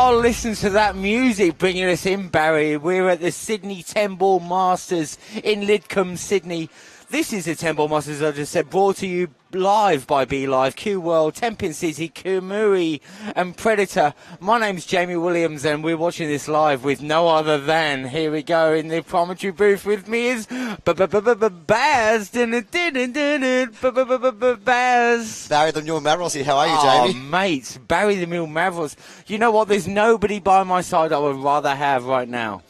Oh, listen to that music bringing us in, Barry. We're at the Sydney 10-ball Masters in Lidcombe, Sydney. This is the 10-ball Masters, as I just said, brought to you live by BeLive, Q World, Tenpin City, Kumuri and Predator. My name's Jamie Williams and we're watching this live with no other than, here we go, in the commentary booth with me is Baz. Baz. Barry the Mule Mavericks here. How are you, Jamie? Oh, mate, Barry the Mule Mavericks. You know what? There's nobody by my side I would rather have right now.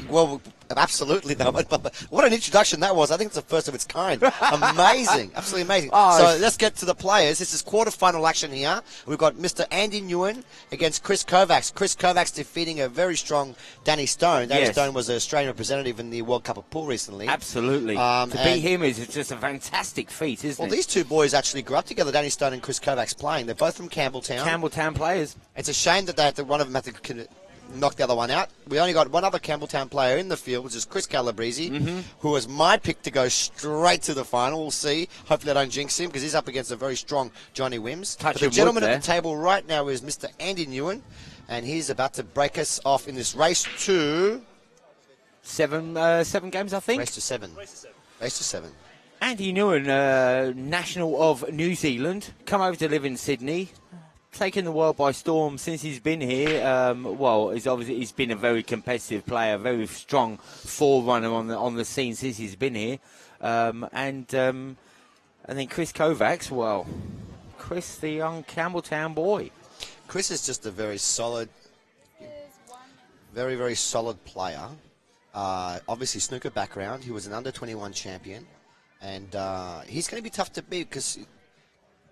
Well, absolutely. No. What an introduction that was. I think it's the first of its kind. Amazing. Absolutely amazing. So let's get to the players. This is quarterfinal action here. We've got Mr. Andy Ngyuen against Chris Kovacs. Chris Kovacs defeating a very strong Danny Stone. Danny Stone was an Australian representative in the World Cup of Pool recently. Absolutely. To beat him is just a fantastic feat, isn't it? Well, these two boys actually grew up together, Danny Stone and Chris Kovacs playing. They're both from Campbelltown. Campbelltown players. It's a shame that one of them had to knock the other one out. We only got one other Campbelltown player in the field, which is Chris Calabrese, who was my pick to go straight to the final. We'll see. Hopefully I don't jinx him because he's up against a very strong Johnny Wims. But the gentleman at the table right now is Mr. Andy Ngyuen, and he's about to break us off in this race to... Seven games, I think. Race to seven. Andy Ngyuen, national of New Zealand, come over to live in Sydney. Taken the world by storm since he's been here. He's been a very competitive player, very strong forerunner on the scene since he's been here. And then Chris Kovacs, Chris, the young Campbelltown boy. Chris is just a very solid, very, very solid player. Obviously, snooker background. He was an under-21 champion. And he's going to be tough to beat because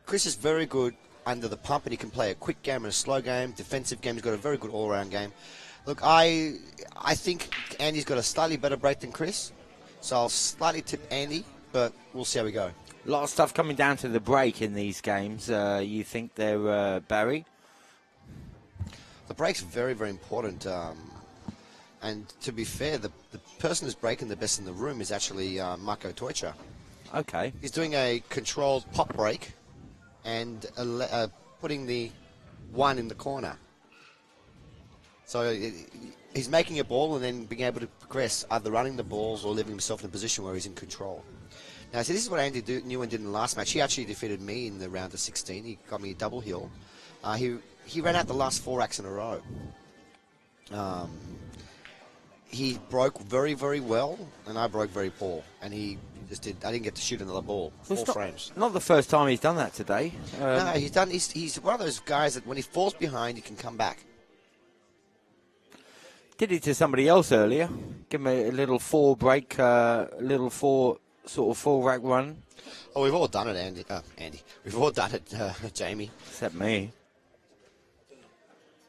Chris is very good under the pump, and he can play a quick game and a slow game, defensive game. He's got a very good all-round game. Look, I think Andy's got a slightly better break than Chris, so I'll slightly tip Andy, but we'll see how we go. A lot of stuff coming down to the break in these games. You think they're Barry? The break's very, very important. And to be fair, the person who's breaking the best in the room is actually Marco Teucher. Okay. He's doing a controlled pop break and putting the one in the corner. So he's making a ball and then being able to progress, either running the balls or leaving himself in a position where he's in control. Now, see, this is what Andy Ngyuen did in the last match. He actually defeated me in the round of 16. He got me a double hill. He ran out the last 4 acts in a row. He broke very, very well, and I broke very poor. And I didn't get to shoot another ball. 4 frames. Not the first time he's done that today. No, he's one of those guys that when he falls behind, he can come back. Did it to somebody else earlier. Give him a little 4 break, little 4 sort of 4 rack run. Oh, we've all done it, Andy. We've all done it, Jamie. Except me.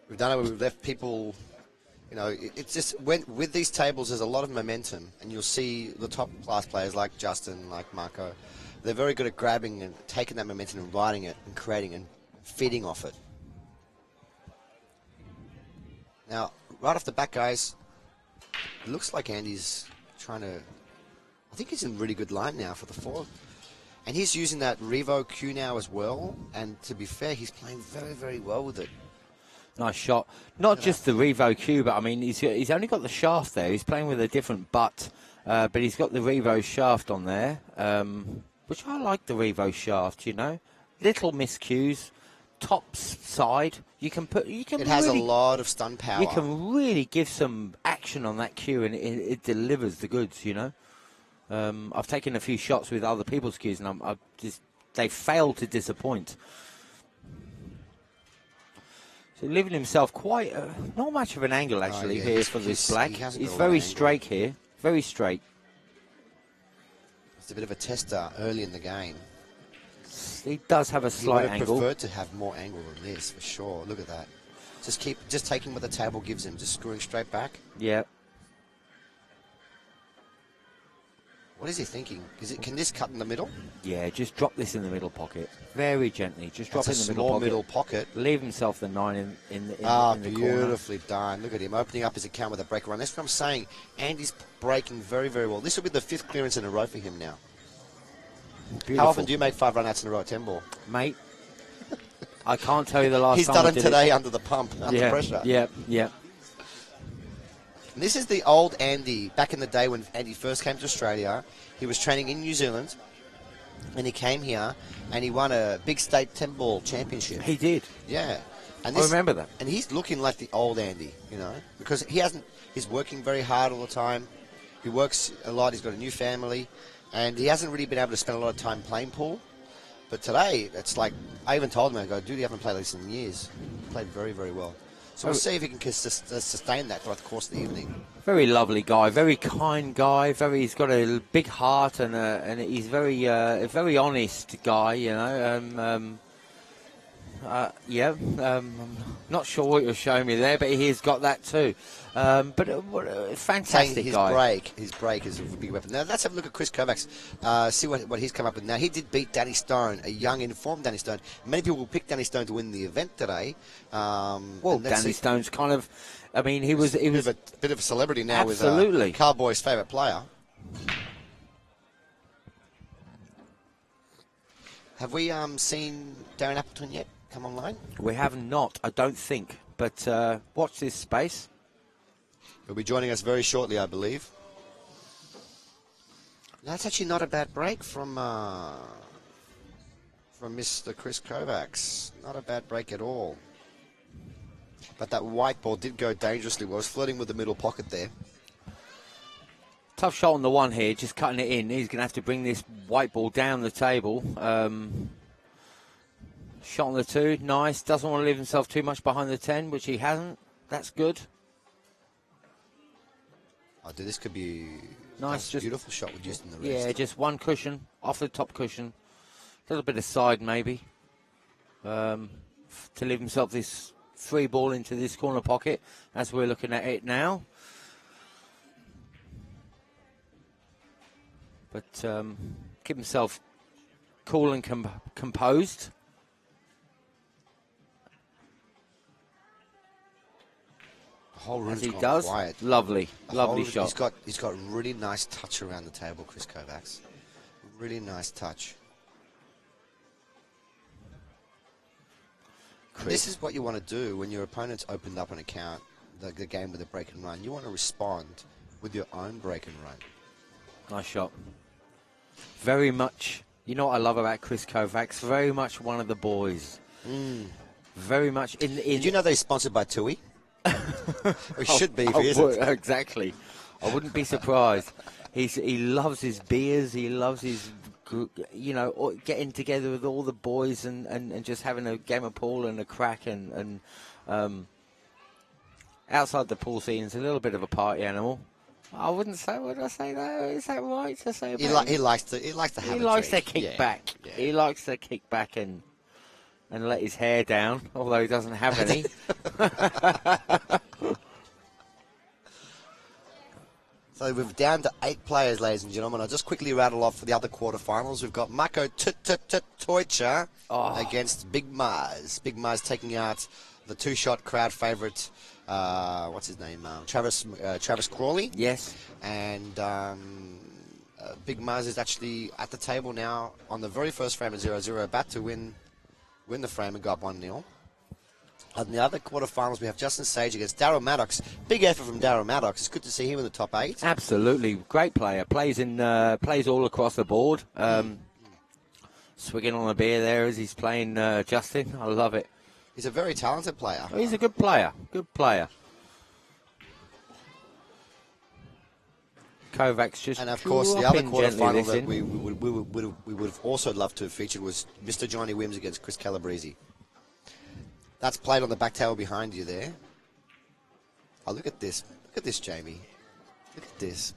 We've done it. We've left people. You know, it's just with these tables, there's a lot of momentum, and you'll see the top class players like Justin, like Marco. They're very good at grabbing and taking that momentum and riding it and creating and feeding off it. Now, right off the bat, guys, it looks like Andy's trying to. I think he's in really good line now for the 4. And he's using that Revo Q now as well. And to be fair, he's playing very, very well with it. Nice shot. Not just the Revo Q, but I mean, he's only got the shaft there. He's playing with a different butt, but he's got the Revo shaft on there, which I like the Revo shaft, you know. Little miscues, top side. It has a lot of stun power. You can really give some action on that Q, and it delivers the goods, you know. I've taken a few shots with other people's Qs, and they fail to disappoint. So leaving himself quite not much of an angle actually here for this black. He's very straight here, very straight. It's a bit of a tester early in the game. He does have a slight angle. He would have preferred to have more angle than this for sure. Look at that. Just taking what the table gives him, just screwing straight back. Yeah. What is he thinking? Can this cut in the middle? Yeah, just drop this in the middle pocket. Very gently. Just drop it in the middle pocket. Leave himself the 9 in the beautifully done. Look at him opening up his account with a break run. That's what I'm saying. Andy's breaking very, very well. This will be the 5th clearance in a row for him now. Beautiful. How often do you make 5 run-outs in a row at 10 ball? Mate, I can't tell you the last He's time done I it did today under the pump, under pressure. Yeah. And this is the old Andy. Back in the day when Andy first came to Australia, he was training in New Zealand, and he came here and he won a big state 10-ball championship. He did. Yeah. And I remember that. And he's looking like the old Andy, you know, because he's working very hard all the time. He works a lot. He's got a new family, and he hasn't really been able to spend a lot of time playing pool. But today, it's like, I even told him, I go, dude, you haven't played like this in years. He played very, very well. So we'll see if he can sustain that throughout the course of the evening. Very lovely guy, very kind guy. He's got a big heart, and he's a very honest guy. You know. I'm not sure what you're showing me there, but he's got that too. But what a fantastic guy. His break is a big weapon. Now let's have a look at Chris Kovacs. See what he's come up with. Now he did beat Danny Stone, a young, informed Danny Stone. Many people will pick Danny Stone to win the event today. Danny Stone's kind of. I mean, he was a bit of a celebrity now. Absolutely. With Carboy's favourite player. Have we seen Darren Appleton yet come online? We have not, I don't think. But watch this space. He'll be joining us very shortly, I believe. That's actually not a bad break from Mr. Chris Kovacs. Not a bad break at all. But that white ball did go dangerously well. It was flirting with the middle pocket there. Tough shot on the one here, just cutting it in. He's going to have to bring this white ball down the table. Shot on the 2, nice. Doesn't want to leave himself too much behind the 10, which he hasn't. That's good. Oh, dude, this could be nice. Just beautiful shot with just in the wrist. Yeah, just one cushion, off the top cushion. A little bit of side maybe. To leave himself this 3 ball into this corner pocket as we're looking at it now. But keep himself cool and composed. The whole room's as he gone does. quiet. Lovely shot. He's got really nice touch around the table, Chris Kovacs. Really nice touch. This is what you want to do when your opponent's opened up an account, the game with a break and run. You want to respond with your own break and run. Nice shot. Very much, you know what I love about Chris Kovacs? Very much one of the boys. Very much. Did you know they're sponsored by TUI? Or should be if he isn't. Exactly. I wouldn't be surprised. He loves his beers. He loves his, getting together with all the boys and just having a game of pool and a crack and outside the pool scene is a little bit of a party animal. I wouldn't say. Would I say that? Is that right to say? He likes to have. He likes to kick back. Yeah. He likes to kick back and let his hair down, although he doesn't have any. So we're down to 8 players, ladies and gentlemen. I'll just quickly rattle off for the other quarterfinals. We've got Mako Toicha against Big Mars. Big Mars taking out the 2-shot crowd favourite. What's his name? Travis Crawley. Yes. And Big Mars is actually at the table now on the very first frame at 0-0, about to win the frame and go up 1-0. In the other quarterfinals, we have Justin Sage against Daryl Maddox. Big effort from Daryl Maddox. It's good to see him in the top 8. Absolutely, great player. Plays all across the board. Swigging on a beer there as he's playing Justin. I love it. He's a very talented player. Oh, he's a good player. Good player. Kovacs just. And of course, the other quarterfinal that we would have also loved to have featured was Mr. Johnny Wims against Chris Calabrese. That's played on the back table behind you there. Oh, look at this. Look at this, Jamie. Look at this.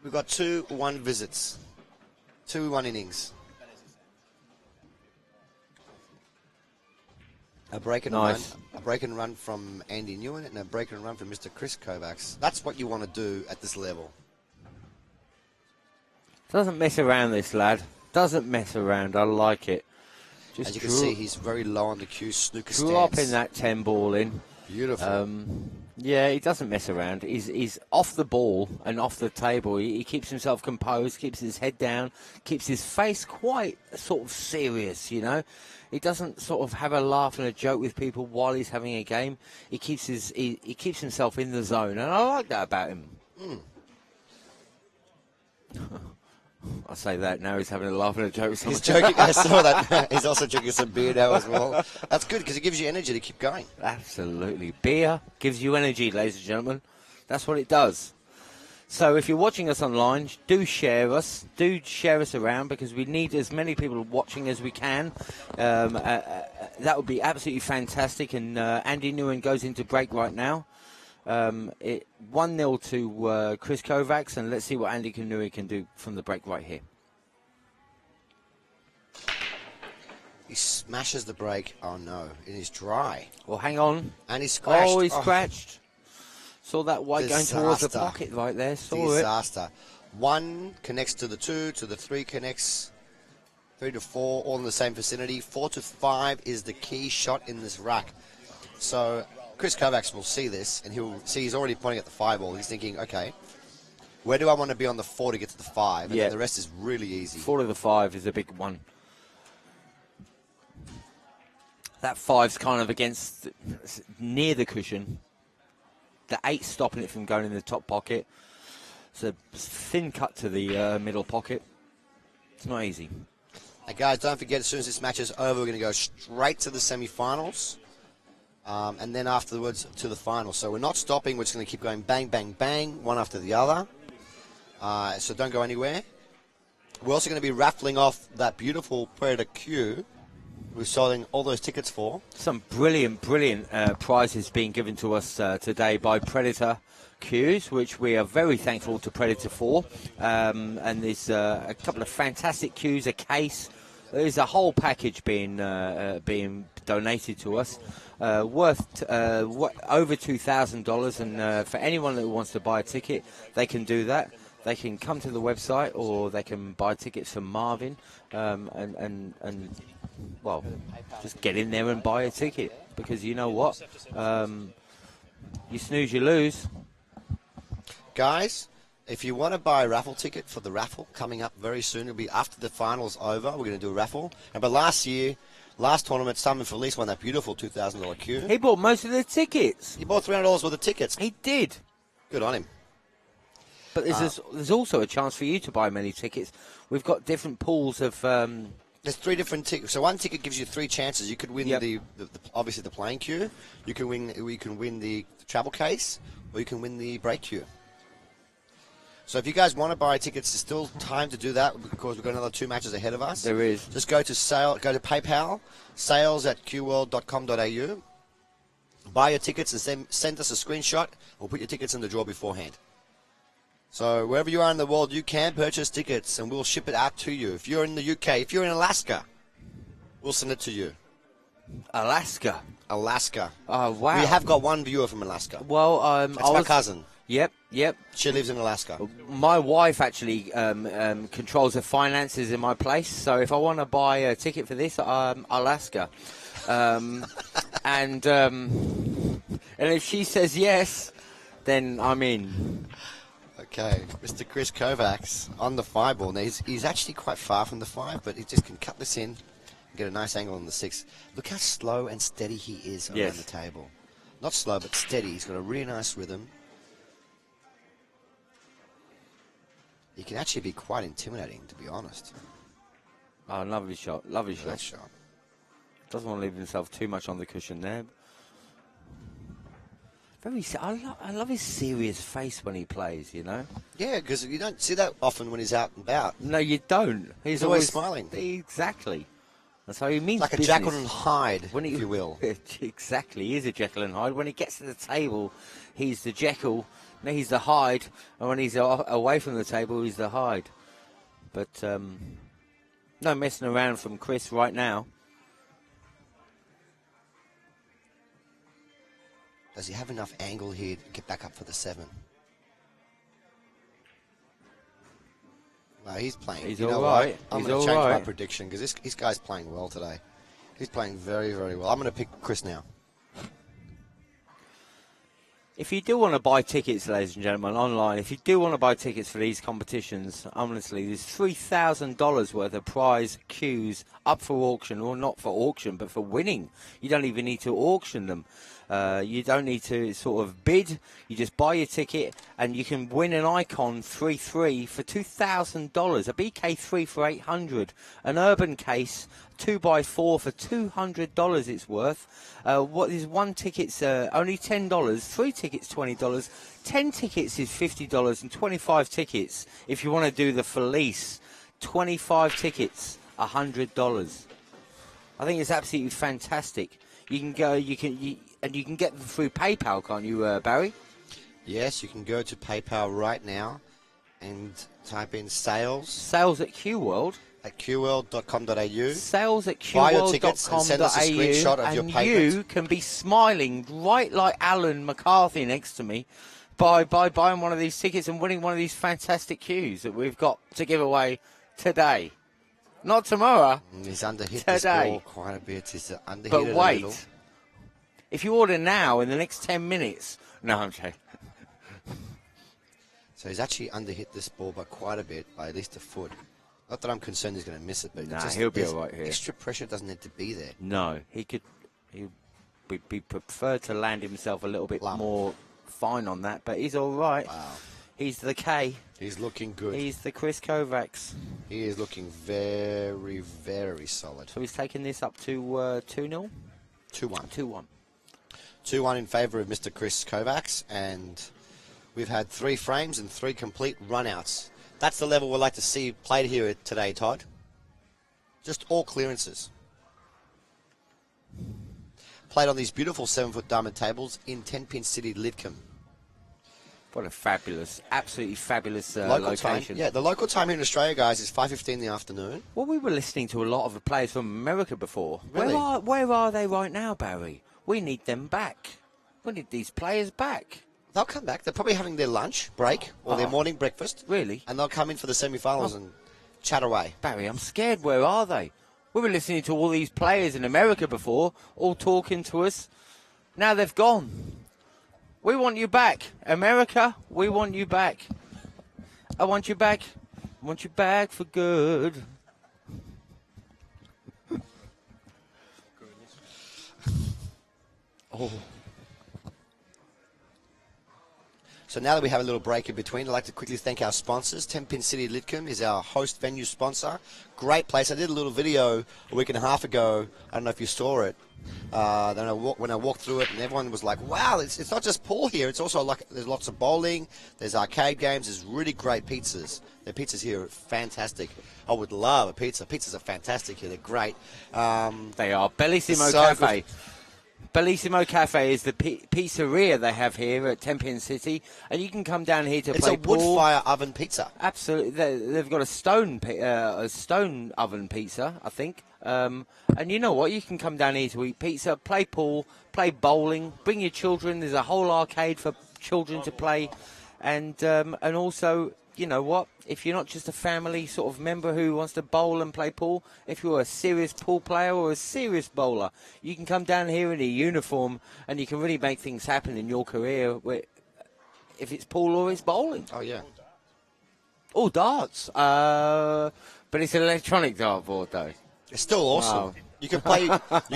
We've got 2-1 visits. 2-1 innings. A break and run. A break and run from Andy Ngyuen and a break and run from Mr. Chris Kovacs. That's what you want to do at this level. Doesn't mess around, this lad. Doesn't mess around. I like it. As you can see, he's very low on the cue, snooker stance. Dropping that 10 ball in. Beautiful. Yeah, he doesn't mess around. He's off the ball and off the table. He keeps himself composed, keeps his head down, keeps his face quite sort of serious, you know. He doesn't sort of have a laugh and a joke with people while he's having a game. He keeps he keeps himself in the zone, and I like that about him. I say that now he's having a laugh and a joke with someone. He's joking. I saw that. He's also drinking some beer now as well. That's good because it gives you energy to keep going. Absolutely. Beer gives you energy, ladies and gentlemen. That's what it does. So if you're watching us online, do share us. Do share us around because we need as many people watching as we can. That would be absolutely fantastic. And Andy Ngyuen goes into break right now. 1-0 to Chris Kovacs. And let's see what Andy Ngyuen can do from the break right here. He smashes the break. Oh, no. It is dry. Well, hang on. And he's scratched. Oh, he's scratched. Saw that white going towards the pocket right there. Saw Disaster. 1 connects to the 2, to the 3 connects, 3 to 4, all in the same vicinity. 4 to 5 is the key shot in this rack. So Chris Kovacs will see this, and he'll see he's already pointing at the 5 ball. He's thinking, okay, where do I want to be on the 4 to get to the 5? And then the rest is really easy. 4 to the 5 is a big one. That 5's kind of against, near the cushion. The 8's stopping it from going in the top pocket. It's a thin cut to the middle pocket. It's not easy. Hey guys, don't forget, as soon as this match is over, we're going to go straight to the semi-finals. And then afterwards to the finals. So we're not stopping. We're just going to keep going bang, bang, bang, one after the other. So don't go anywhere. We're also going to be raffling off that beautiful Predator Q we're selling all those tickets for. Some brilliant prizes being given to us today by Predator Qs, which we are very thankful to Predator for. And there's a couple of fantastic Qs, a case. There's a whole package being donated to us, worth over $2,000. And for anyone that wants to buy a ticket, they can do that. They can come to the website, or they can buy tickets from Marvin, and well, just get in there and buy a ticket, because you know what, you snooze, you lose. Guys, if you want to buy a raffle ticket for the raffle coming up very soon, it'll be after the finals over. We're going to do a raffle. And but last tournament, Simon Felice won that beautiful $2,000 Q. He bought most of the tickets. He bought $300 worth of tickets. He did. Good on him. But there's also a chance for you to buy many tickets. We've got different pools of. There's 3 different tickets. So one ticket gives you 3 chances. You could win the obviously the playing queue. You can win the travel case, or you can win the break queue. So if you guys want to buy tickets, there's still time to do that, because we've got another 2 matches ahead of us. There is. Just go to PayPal, sales@qworld.com.au. Buy your tickets and send us a screenshot. We'll put your tickets in the draw beforehand. So wherever you are in the world, you can purchase tickets, and we'll ship it out to you. If you're in the UK, if you're in Alaska, we'll send it to you. Alaska. Oh, wow. We have got one viewer from Alaska. Well, That's my cousin. Yep. She lives in Alaska. My wife actually controls the finances in my place, so if I want to buy a ticket for this, Alaska. And if she says yes, then I'm in. Okay, Mr. Chris Kovacs on the 5 ball. Now, he's actually quite far from the 5, but he just can cut this in and get a nice angle on the 6. Look how slow and steady he is around the table. Not slow, but steady. He's got a really nice rhythm. He can actually be quite intimidating, to be honest. Oh, lovely shot. Nice shot. Doesn't want to leave himself too much on the cushion there. I love his serious face when he plays, you know? Yeah, because you don't see that often when he's out and about. No, you don't. He's always smiling. Exactly. That's how he means like business. A Jekyll and Hyde, if you will. Exactly. He is a Jekyll and Hyde. When he gets to the table, he's the Jekyll. No, he's the Hyde. And when he's away from the table, he's the Hyde. But no messing around from Chris right now. Does he have enough angle here to get back up for the 7? No, he's playing. He's all right. I'm going to change my prediction, because this guy's playing well today. He's playing very, very well. I'm going to pick Chris now. If you do want to buy tickets, ladies and gentlemen, online, if you do want to buy tickets for these competitions, honestly, there's $3,000 worth of prize cues up for auction, or not for auction, but for winning. You don't even need to auction them. You don't need to sort of bid. You just buy your ticket and you can win an Icon 3-3 for $2,000, a BK3 for $800, an Urban Case 2x4 for $200 it's worth. What is one ticket's only $10, 3 tickets $20, 10 tickets is $50, and 25 tickets, if you want to do the Felice, 25 tickets, $100. I think it's absolutely fantastic. You can go, you can get them through PayPal, can't you, Barry? Yes, you can go to PayPal right now and type in sales. Sales at QWorld. At qworld.com.au. Sales at Buy your tickets and send us a screenshot of your payment. You can be smiling right like Alan McCarthy next to me by buying one of these tickets and winning one of these fantastic cues that we've got to give away today. Not tomorrow. He's underhit today. This ball quite a bit. He's underhit but it wait, a little. if you order now in the next 10 minutes... No, I'm joking. So he's actually underhit this ball by quite a bit, by at least a foot. Not that I'm concerned he's going to miss it, but Nah, just he'll be all right here. Extra pressure doesn't need to be there. No, he'd be preferred to land himself a little bit more fine on that, but he's all right. Wow. He's the K. He's looking good. He's the Chris Kovacs. He is looking very, very solid. So he's taking this up to 2-0? 2-1. 2-1. 2-1 in favour of Mr. Chris Kovacs, and we've had 3 frames and 3 complete runouts. That's the level we'd like to see played here today, Todd. Just all clearances. Played on these beautiful 7-foot diamond tables in 10-pin City, Lidcombe. What a fabulous, absolutely fabulous Local location. time, yeah, the local time here in Australia, guys, is 5:15 in the afternoon. Well, we were listening to a lot of the players from America before. Really? Where are they right now, Barry? We need them back. We need these players back. They'll come back. They're probably having their lunch break or their morning breakfast. Really? And they'll come in for the semi-finals and chat away. Barry, I'm scared. Where are they? We were listening to all these players in America before, all talking to us. Now they've gone. We want you back. America, we want you back. I want you back. I want you back for good. Oh. So now that we have a little break in between, I'd like to quickly thank our sponsors. 10-Pin City Lidcombe is our host venue sponsor. Great place. I did a little video a week and a half ago. I don't know if you saw it. When I walked through it, and everyone was like, wow, it's not just pool here. It's also like there's lots of bowling, there's arcade games, there's really great pizzas. The pizzas here are fantastic. I would love a pizza. Pizzas are fantastic here. They're great. They are. Bellissimo so Cafe. Bellissimo Cafe is the pizzeria they have here at 10-Pin City, and you can come down here to play pool. It's a wood-fire oven pizza. Absolutely. They've got a stone oven pizza, I think. And you know what? You can come down here to eat pizza, play pool, play bowling, bring your children. There's a whole arcade for children to play. And also, you know what? If you're not just a family sort of member who wants to bowl and play pool, if you're a serious pool player or a serious bowler, you can come down here in a uniform and you can really make things happen in your career, if it's pool or it's bowling. Oh, yeah. Oh, darts. But it's an electronic dartboard, though. It's still awesome. Wow. You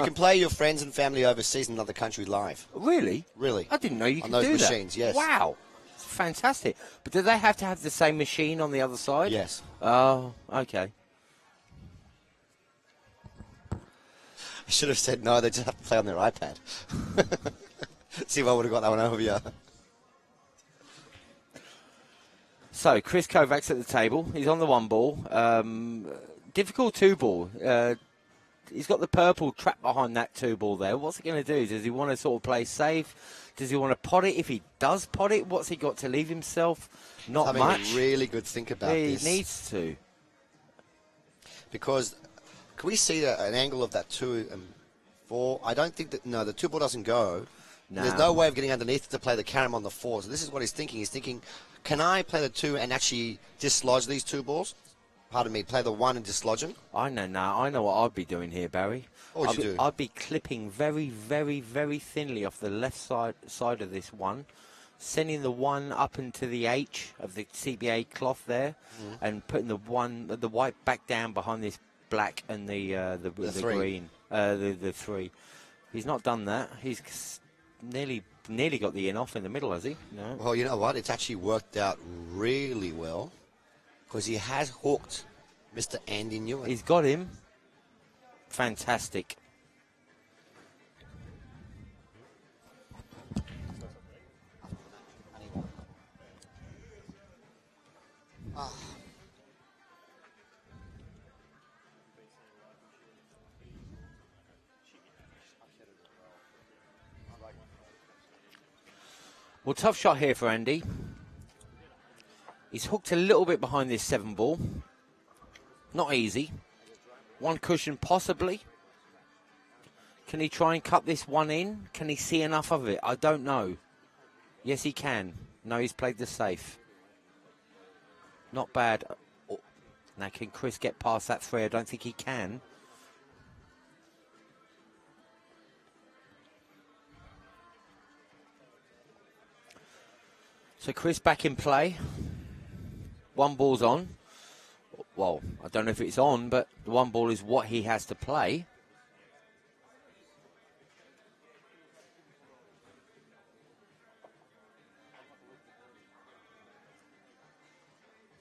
can play your friends and family overseas in another country live. Really? Really. I didn't know you could do that. On those machines, yes. Wow. It's fantastic. But do they have to have the same machine on the other side? Yes. Oh, okay. I should have said no, they just have to play on their iPad. See if I would have got that one over you. So, Chris Kovacs at the table. He's on the 1 ball. Difficult 2 ball. He's got the purple trap behind that 2 ball there. What's he going to do? Does he want to sort of play safe? Does he want to pot it? If he does pot it, what's he got to leave himself? Not much. Having a really good think about this. He needs to. Because, can we see an angle of that 2 and 4? I don't think that, no, the 2 ball doesn't go. No. There's no way of getting underneath to play the carom on the 4. So this is what he's thinking. He's thinking, can I play the 2 and actually dislodge these 2 balls? Pardon me, play the 1 and dislodge them? I know now. I know what I'd be doing here, Barry. What would you do? I'd be clipping very, very, very thinly off the left side of this 1, sending the 1 up into the H of the CBA cloth there, and putting the white back down behind this black and the green, the 3. He's not done that. He's nearly got the in off in the middle, has he? No. Well, you know what? It's actually worked out really well because he has hooked Mr. Andy Ngyuen. He's got him. Fantastic. Well, tough shot here for Andy. He's hooked a little bit behind this 7 ball. Not easy. 1 cushion possibly. Can he try and cut this 1 in? Can he see enough of it? I don't know. Yes, he can. No, he's played the safe. Not bad. Oh. Now, can Chris get past that 3? I don't think he can. So Chris back in play. 1 ball's on. Well, I don't know if it's on, but the 1 ball is what he has to play.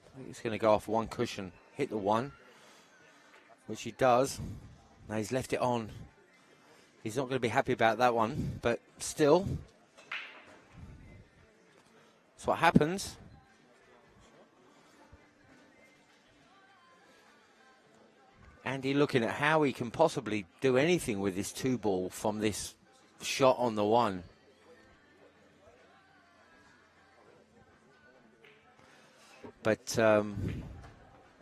I think he's going to go off 1 cushion, hit the 1, which he does. Now he's left it on. He's not going to be happy about that one, but still, that's what happens. Andy looking at how he can possibly do anything with this 2 ball from this shot on the 1. But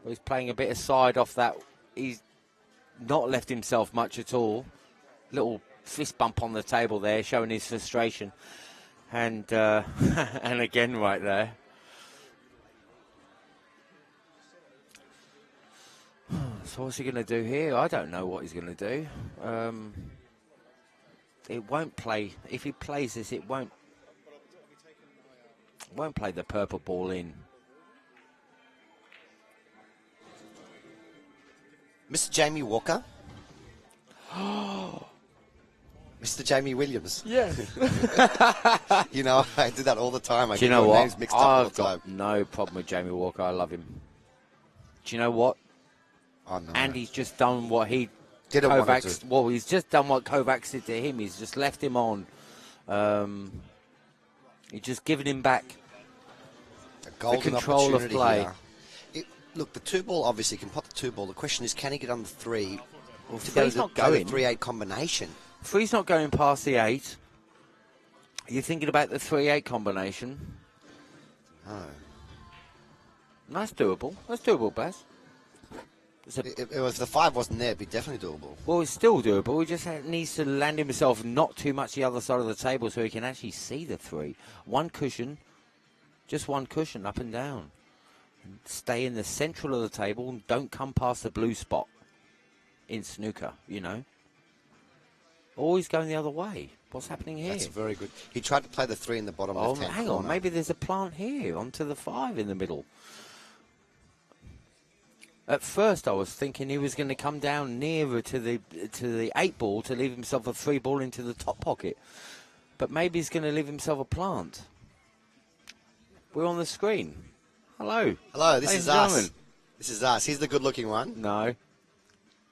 he's playing a bit aside off that. He's not left himself much at all. Little fist bump on the table there, showing his frustration. And and again right there. So what's he going to do here? I don't know what he's going to do. It won't play. If he plays this, it won't play the purple ball in. Mr. Jamie Walker. Mr. Jamie Williams. Yes. You know, I do that all the time. I Do you get know your what? names mixed up all I've the time. got no problem with Jamie Walker. I love him. Do you know what? Oh, no. Andy's just done what he Didn't want Kovacs. to. Well, he's just done what Kovacs did to him. He's just left him on. He's just given him back A golden the control of opportunity play. here. Look, the 2 ball obviously can pot the 2 ball. The question is, can he get on the 3 to three's not go going. the 3-8 combination? 3's not going past the 8. You're thinking about the 3-8 combination. No. That's doable. That's doable, Baz. If the 5 wasn't there, it'd be definitely doable. Well, it's still doable. He just needs to land himself not too much the other side of the table so he can actually see the 3. 1 cushion, just 1 cushion up and down. And stay in the central of the table and don't come past the blue spot in snooker, you know. Always going the other way. What's happening here? That's very good. He tried to play the 3 in the bottom left-hand hang corner. on. Maybe there's a plant here onto the 5 in the middle. At first, I was thinking he was going to come down nearer to the 8 ball to leave himself a 3 ball into the top pocket. But maybe he's going to leave himself a plant. We're on the screen. Hello. Hello, this Ladies is and us. gentlemen. This is us. He's the good-looking one. No.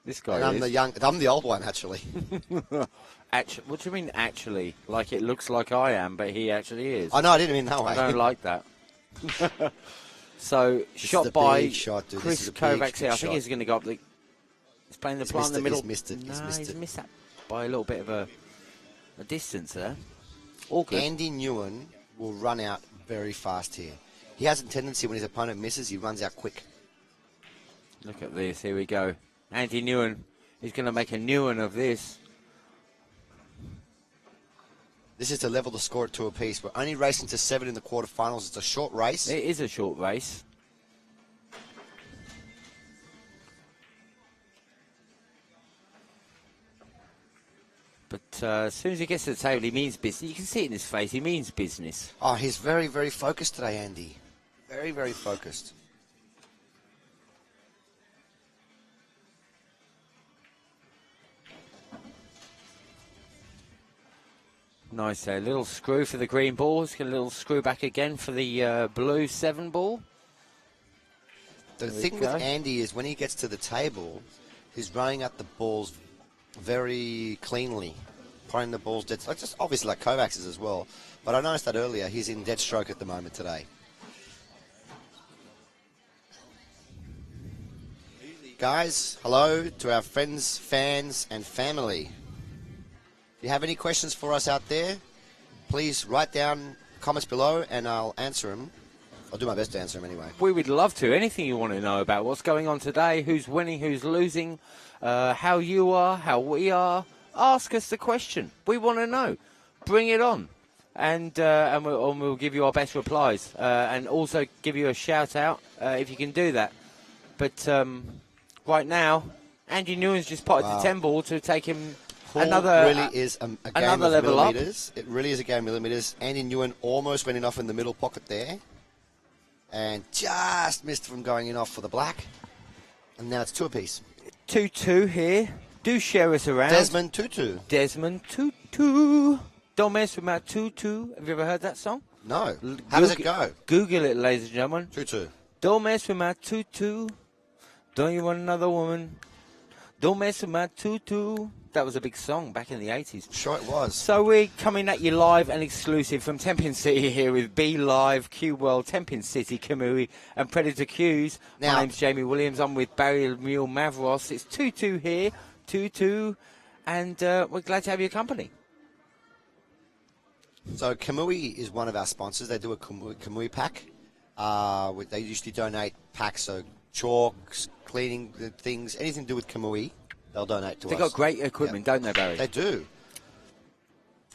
This guy And I'm is. I'm the old one, actually. Actually, what do you mean, actually? Like it looks like I am, but he actually is. Oh, no, I didn't mean that way. I don't like that. So, is shot a by big shot, dude. This Chris is a big Kovacs here. I think shot. he's going to go up the... He's playing the He's plant in the missed it, middle. he's missed it, he's No, missed he's it. missed that by a little bit of a distance there. All good. Andy Ngyuen will run out very fast here. He has a tendency when his opponent misses, he runs out quick. Look at this. Here we go. Andy Ngyuen. He's going to make a Ngyuen of this. This is to level the score at 2 apiece. We're only racing to 7 in the quarterfinals. It's a short race. It is a short race. But as soon as he gets to the table, he means business. You can see it in his face. He means business. Oh, he's very, very focused today, Andy. Very, very focused. Nice there. Little screw for the green balls. Get a little screw back again for the blue 7 ball. The thing with Andy is when he gets to the table, he's running up the balls very cleanly, putting the balls dead. Like just obviously like Kovacs is as well. But I noticed that earlier. He's in dead stroke at the moment today. Guys, hello to our friends, fans, and family. If you have any questions for us out there, please write down comments below and I'll answer them. I'll do my best to answer them anyway. We would love to. Anything you want to know about what's going on today, who's winning, who's losing, how you are, how we are, ask us the question. We want to know. Bring it on. And we'll give you our best replies. And also give you a shout out if you can do that. But right now, Andy Nguyen's just potted the 10 ball to take him another really is a game another of level up. millimeters. It really is a game of millimeters. Andy Ngyuen almost went in off in the middle pocket there. And just missed from going in off for the black. And now it's 2 apiece. 2-2 here. Do share us around. Desmond Tutu. Desmond Tutu. Don't mess with my tutu. Have you ever heard that song? No. How does it go? Google it, ladies and gentlemen. Tutu. Don't mess with my tutu. Don't you want another woman? Don't mess with my tutu. That was a big song back in the 80s. Sure it was. So we're coming at you live and exclusive from Tenpin City here with Be Live, Q World, Tenpin City, Kamui, and Predator Qs. Now, my name's Jamie Williams. I'm with Barry Mule Mavros. It's 2-2 here, 2-2, and we're glad to have your company. So Kamui is one of our sponsors. They do a Kamui pack. They usually donate packs, so chalks, cleaning things, anything to do with Kamui. They'll donate to us. They've got great equipment, don't they, Barry? They do.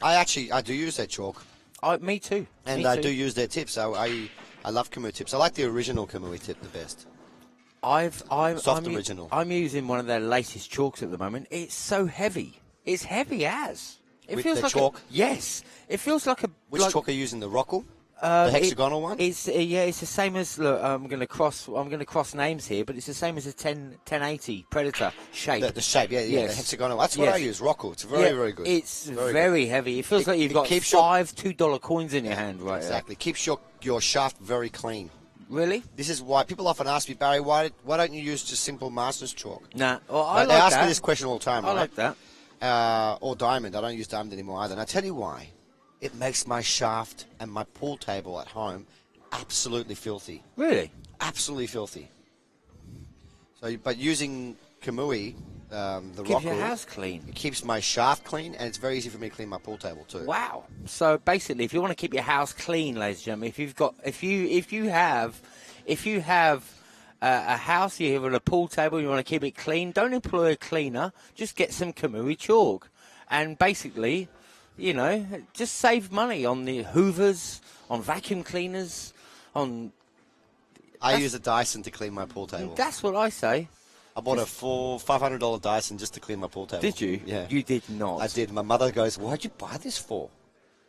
I do use their chalk. Me too. And I do use their tips. So I love Kamui tips. I like the original Kamui tip the best. Original. I'm using one of their latest chalks at the moment. It's so heavy. It's heavy as. It With feels the like chalk? Yes. It feels like a... Which chalk are you using? The Rockall? The hexagonal one? It's it's the same as, look, I'm going to cross names here, but it's the same as a 1080 Predator shape. The shape, yeah, Yes. the hexagonal. That's what I use, Rockall. It's very good. It's very heavy. It feels like you've got keeps five $2 coins in your hand right Exactly. Keeps your shaft very clean. Really? This is why people often ask me, Barry, why don't you use just simple Masters chalk? Nah, well, They ask me this question all the time, I right? like that. Or diamond. I don't use diamond anymore either. And I tell you why. It makes my shaft and my pool table at home absolutely filthy. Really? Absolutely filthy. So, but using Kamui, the Keeps your Rockall, house clean. it keeps my shaft clean, and it's very easy for me to clean my pool table too. Wow. So basically, if you want to keep your house clean, ladies and gentlemen, if you have a house, you have a pool table, you want to keep it clean, don't employ a cleaner. Just get some Kamui chalk, and basically, you know, just save money on the hoovers, on vacuum cleaners, on... I use a Dyson to clean my pool table. That's what I say. I bought a $500 Dyson just to clean my pool table. Did you? Yeah. You did not. I did. My mother goes, why'd you buy this for?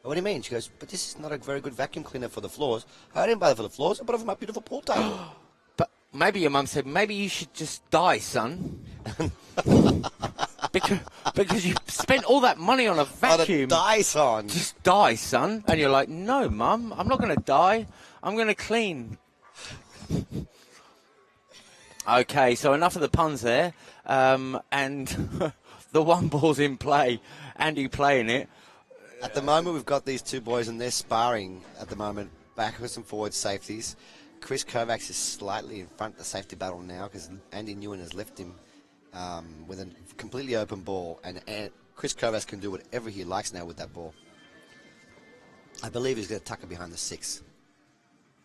What do you mean? She goes, but this is not a very good vacuum cleaner for the floors. I didn't buy it for the floors. I bought it for my beautiful pool table. But maybe your mum said, maybe you should just die, son. because you spent all that money on a vacuum. On a Dyson. Just die, son. And you're like, no, Mum, I'm not going to die. I'm going to clean. Okay, so enough of the puns there. And the one ball's in play. Andy playing it. At the moment, we've got these two boys, and they're sparring at the moment, backwards and forwards safeties. Chris Kovacs is slightly in front of the safety battle now because Andy Ngyuen has left him with a completely open ball, and Chris Kovacs can do whatever he likes now with that ball. I believe he's going to tuck it behind the 6.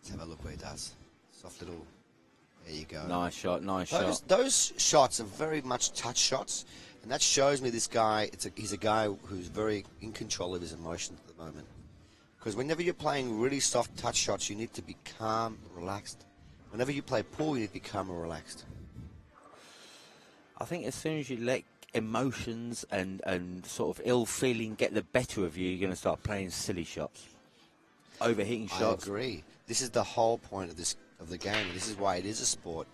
Let's have a look where he does. Soft little... There you go. Nice shot, nice shot. Those shots are very much touch shots, and that shows me this guy, he's a guy who's very in control of his emotions at the moment. Because whenever you're playing really soft touch shots, you need to be calm, relaxed. Whenever you play pool, you need to be calm and relaxed. I think as soon as you let emotions and sort of ill feeling get the better of you, you're going to start playing silly shots, overhitting shots. I agree. This is the whole point of the game. This is why it is a sport.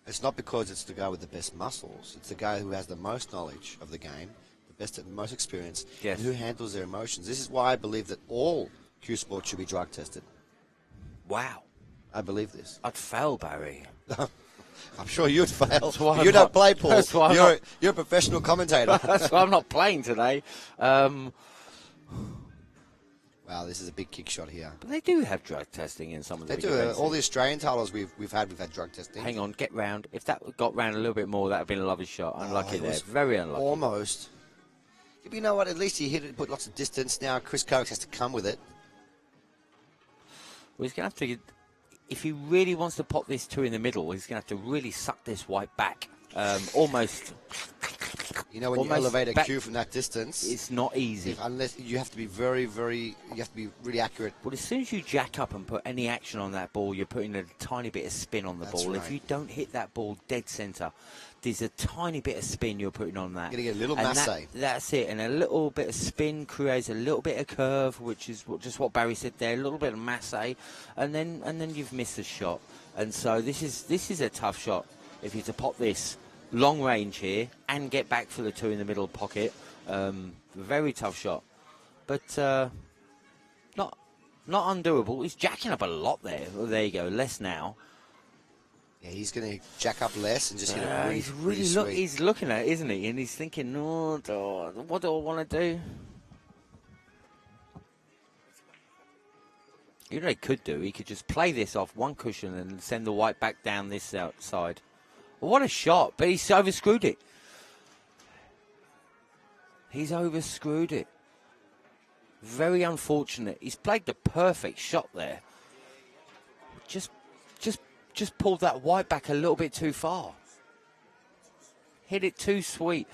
It's not because it's the guy with the best muscles. It's the guy who has the most knowledge of the game, the most experience, yes, and who handles their emotions. This is why I believe that all cue sports should be drug tested. Wow. I believe this. I'd fail, Barry. I'm sure you'd fail. Why You don't play, Paul. That's why You're a professional commentator. That's why I'm not playing today. Wow, this is a big kick shot here. But they do have drug testing in some of the They do. All the Australian titles we've had drug testing. Hang on, get round. If that got round a little bit more, that would have been a lovely shot. Unlucky there. Very unlucky. Almost. But you know what? At least he hit it, put lots of distance. Now Chris Kovacs has to come with it. Well, he's going to have to, if he really wants to pop this two in the middle, he's going to have to really suck this white back. Almost. You know, when you elevate a cue from that distance, it's not easy. Unless you have to be you have to be really accurate. Well, as soon as you jack up and put any action on that ball, you're putting a tiny bit of spin on the ball. Right. If you don't hit that ball dead centre, there's a tiny bit of spin you're putting on that. You're going to get a little masse. That's it. And a little bit of spin creates a little bit of curve, which is just what Barry said there, a little bit of masse, and then you've missed the shot. And so this is a tough shot if you're to pop this long range here and get back for the two in the middle pocket. Very tough shot, but not undoable. He's jacking up a lot there. Well, there you go, less now. Yeah, he's going to jack up less and just hit it really sweet. He's looking at it, isn't he? And he's thinking, what do I want to do? You know what he could do? He could just play this off one cushion and send the white back down this outside. Well, what a shot, but he's overscrewed it. He's overscrewed it. Very unfortunate. He's played the perfect shot there. Just pulled that white back a little bit too far. Hit it too sweet.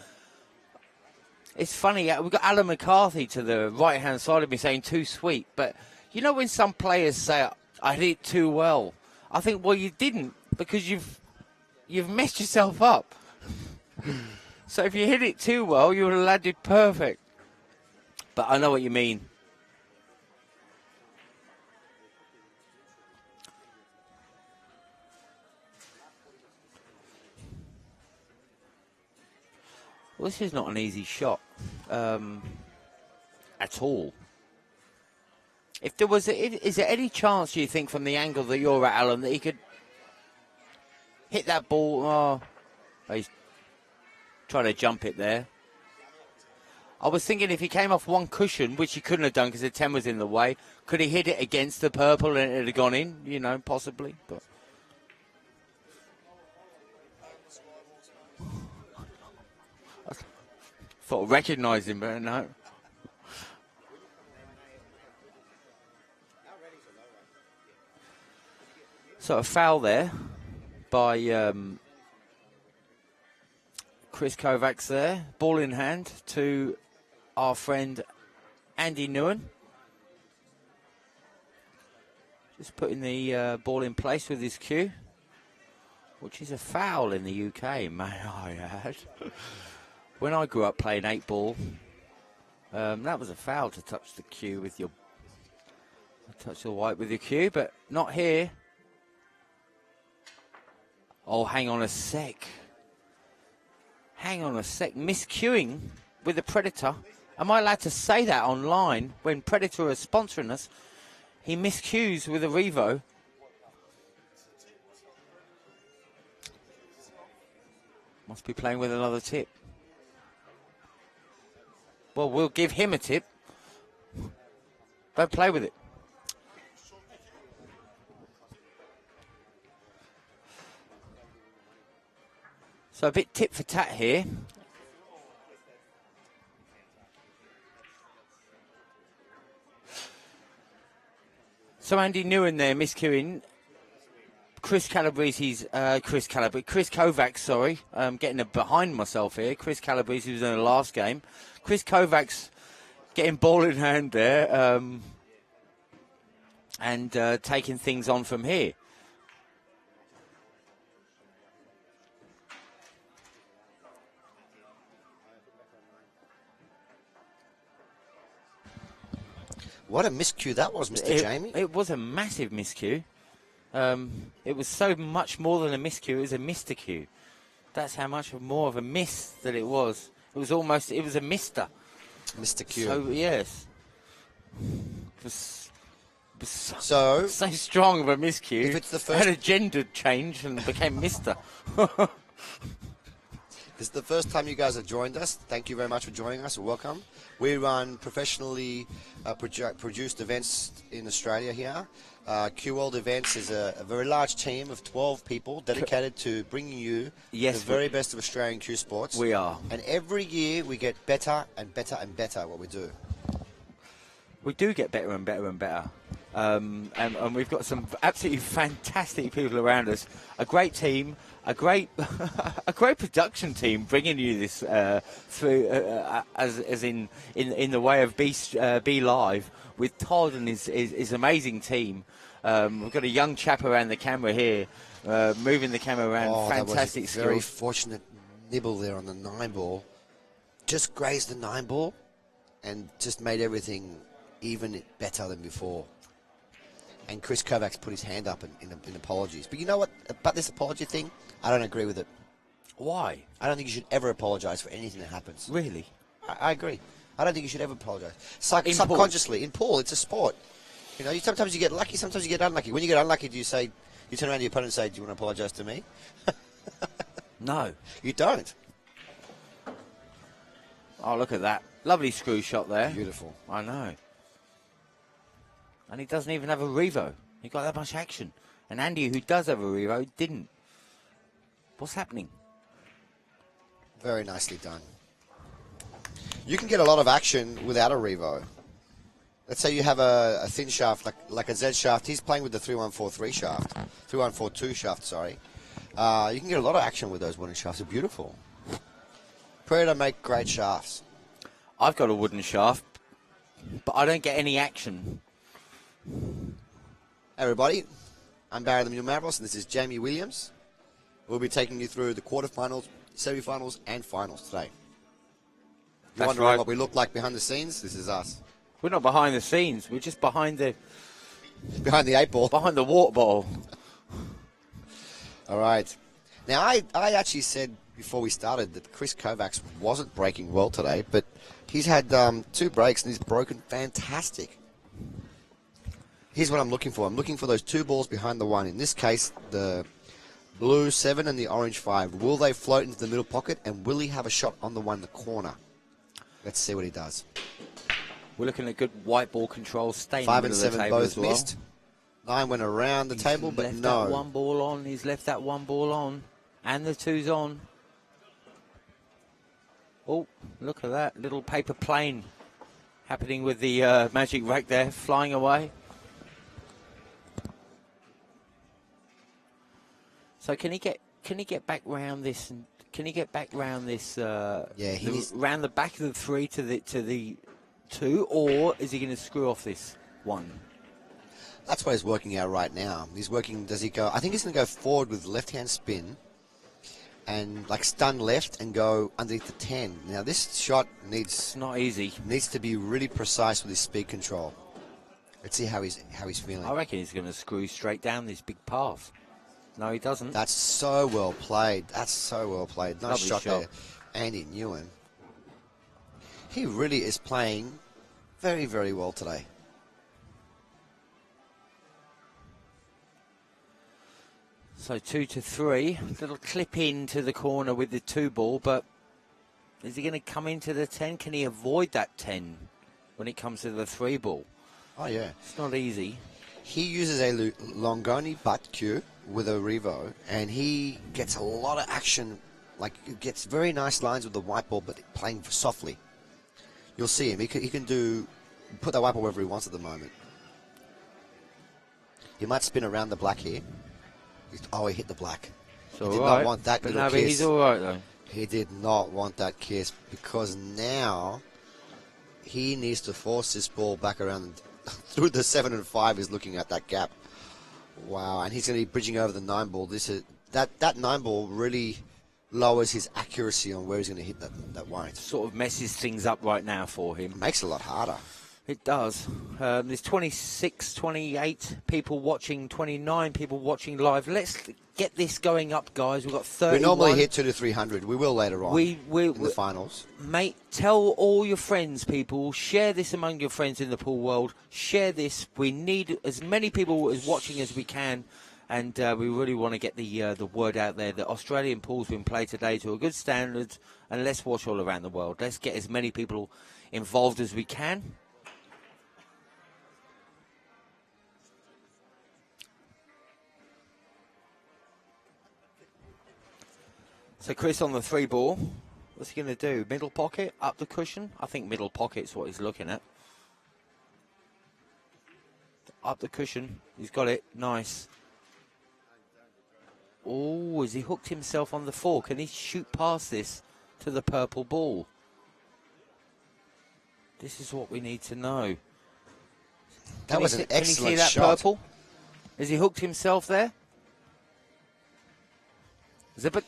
It's funny, we've got Alan McCarthy to the right-hand side of me saying too sweet, but you know when some players say, I hit it too well, I think, well, you didn't, because you've messed yourself up. So if you hit it too well, you would have landed perfect. But I know what you mean. Well, this is not an easy shot at all. If there was, is there any chance, you think, from the angle that you're at, Alan, that he could hit that ball? Oh, he's trying to jump it there. I was thinking if he came off one cushion, which he couldn't have done because the 10 was in the way, could he hit it against the purple and it would have gone in? You know, possibly. But I thought I recognised him, but no. So a foul there by Chris Kovacs there. Ball in hand to our friend Andy Ngyuen. Just putting the ball in place with his cue, which is a foul in the UK, may I add. When I grew up playing 8-ball, that was a foul to touch the cue with your... touch the white with your cue, but not here. Oh, hang on a sec. Hang on a sec. Miscuing with the Predator. Am I allowed to say that online when Predator is sponsoring us? He miscues with a Revo. Must be playing with another tip. Well, we'll give him a tip. Don't play with it. So a bit tit for tat here. So Andy Ngyuen there, miscuing. Chris Kovacs, sorry. Getting behind myself here. Chris Calabrese, who was in the last game. Chris Kovacs getting ball in hand there. And taking things on from here. What a miscue that was, Mr. Jamie. It was a massive miscue. It was so much more than a miscue. It was a Mr. Q. That's how much more of a miss that it was. It was a mister. Mr. Q. So, yes. It was So so strong of a miscue. if it's the first, had a gender change and became Mister. This is the first time you guys have joined us. Thank you very much for joining us. Welcome. We run professionally produced events in Australia here. Q World Events is a very large team of 12 people dedicated to bringing you the very best of Australian Q sports. We are. And every year we get better and better and better at what we do. We do get better and better and better. And we've got some absolutely fantastic people around us. A great team, a great production team bringing you this through as in the way of Be Live with Todd and his amazing team. We've got a young chap around the camera here, moving the camera around. Fantastic that was a very fortunate nibble there on the 9-ball. Just grazed the 9-ball and just made everything even better than before. And Chris Kovacs put his hand up in apologies. But you know what? About this apology thing, I don't agree with it. Why? I don't think you should ever apologise for anything that happens. Really? I agree. I don't think you should ever apologise. Subconsciously, in pool, it's a sport. You know, sometimes you get lucky, sometimes you get unlucky. When you get unlucky, you turn around to your opponent and say, "Do you want to apologise to me?" No. You don't. Oh, look at that. Lovely screw shot there. Beautiful. I know. And he doesn't even have a revo. He got that much action. And Andy, who does have a revo, didn't. What's happening? Very nicely done. You can get a lot of action without a revo. Let's say you have a thin shaft, like a Z shaft. He's playing with the 3143 shaft. 3142 shaft, sorry. You can get a lot of action with those wooden shafts. They're beautiful. Predator make great shafts. I've got a wooden shaft, but I don't get any action. Hey everybody, I'm Barry the Mule Mavericks, and this is Jamie Williams. We'll be taking you through the quarterfinals, semi-finals, and finals today. You're wondering what we look like behind the scenes? This is us. We're not behind the scenes. We're just behind the 8 ball. Behind the water bottle. All right. Now, I actually said before we started that Chris Kovacs wasn't breaking well today, but he's had 2 breaks and he's broken fantastic. Here's what I'm looking for. I'm looking for those 2 balls behind the 1. In this case, the blue 7 and the orange 5. Will they float into the middle pocket, and will he have a shot on the 1 in the corner? Let's see what he does. We're looking at good white ball control. Staying 5 in and the middle 7 of the table both as well. missed. 9 went around the table, but left no. That 1 ball on. He's left that 1 ball on. And the 2's on. Oh, look at that. Little paper plane happening with the magic rake there, flying away. So can he get back round this? Can he get back round this? Round the back of the 3 to the 2, or is he going to screw off this 1? That's what he's working out right now. He's working. Does he go? I think he's going to go forward with left-hand spin, and like stun left and go underneath the 10. Now this shot It's not easy. Needs to be really precise with his speed control. Let's see how he's feeling. I reckon he's going to screw straight down this big path. No, he doesn't. That's so well played. Nice Lovely shot there, Andy Ngyuen. He really is playing very, very well today. So 2 to 3, little clip into the corner with the 2 ball, but is he going to come into the 10? Can he avoid that 10 when it comes to the 3 ball? Oh yeah, it's not easy. He uses a Longoni butt cue with a revo, and he gets a lot of action. Like, he gets very nice lines with the white ball, but playing softly. You'll see him. He can put that white ball wherever he wants at the moment. He might spin around the black here. He hit the black. He did not want that little kiss. But he's all right, though. He did not want that kiss, because now he needs to force this ball back around through the 7 and 5. Is looking at that gap. Wow, and he's going to be bridging over the 9 ball. That 9 ball really lowers his accuracy on where he's going to hit that 1. Sort of messes things up right now for him. Makes it a lot harder. It does. There's 26, 28 people watching, 29 people watching live. Let's get this going up, guys. We've got 31. We normally hit 200 to 300. We will later on in the finals. Mate, tell all your friends, people. Share this among your friends in the pool world. Share this. We need as many people as watching as we can. And we really want to get the word out there that Australian pool's been played today to a good standard. And let's watch all around the world. Let's get as many people involved as we can. So Chris on the 3 ball, what's he going to do? Middle pocket, up the cushion? I think middle pocket's what he's looking at. Up the cushion, he's got it, nice. Oh, has he hooked himself on the 4? Can he shoot past this to the purple ball? This is what we need to know. That was an excellent shot. Can you see that purple? Has he hooked himself there? Zip it.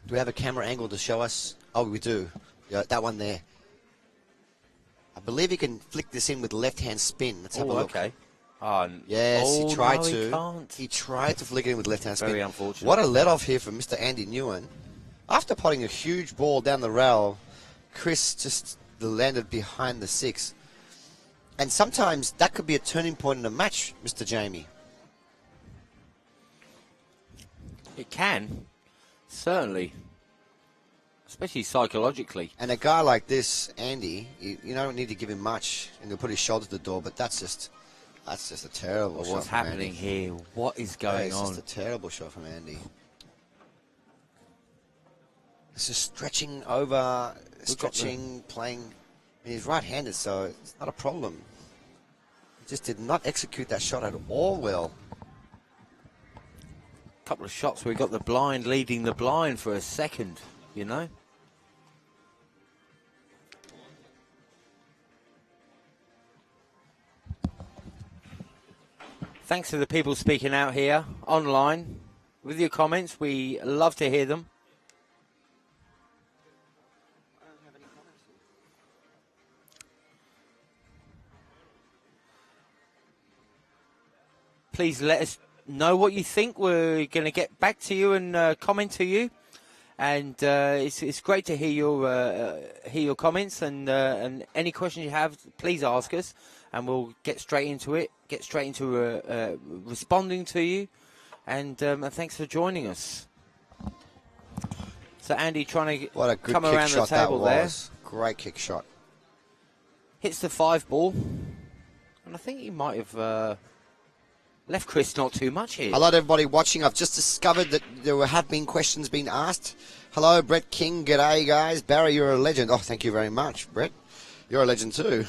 Do we have a camera angle to show us? Oh, we do. Yeah, that one there. I believe you can flick this in with left-hand spin. Let's have a look. Okay. Yes, he tried no, to. He can't. He tried to flick it in with left-hand spin. Very unfortunate. What a let-off here from Mr. Andy Ngyuen. After potting a huge ball down the rail, Chris just landed behind the 6. And sometimes that could be a turning point in a match, Mr. Jamie. It can. Certainly. Especially psychologically. And a guy like this, Andy, you don't need to give him much and he'll put his shoulder to the door, but that's just a terrible shot. What's happening here? What is going on? It's just a terrible shot from Andy. This is stretching over, playing. And he's right-handed, so it's not a problem. He just did not execute that shot at all well. Couple of shots where we got the blind leading the blind for a second, you know. Thanks to the people speaking out here online with your comments. We love to hear them. Please let us know what you think. We're going to get back to you and comment to you, and it's great to hear your comments and any questions you have. Please ask us, and we'll get straight into it. Get straight into responding to you, and thanks for joining us. So Andy trying to come around the table there. Great kick shot. Hits the 5 ball, and I think he might have. Left Chris not too much here. Hello to everybody watching. I've just discovered that there have been questions being asked. Hello, Brett King. G'day, guys. Barry, you're a legend. Oh, thank you very much, Brett. You're a legend too.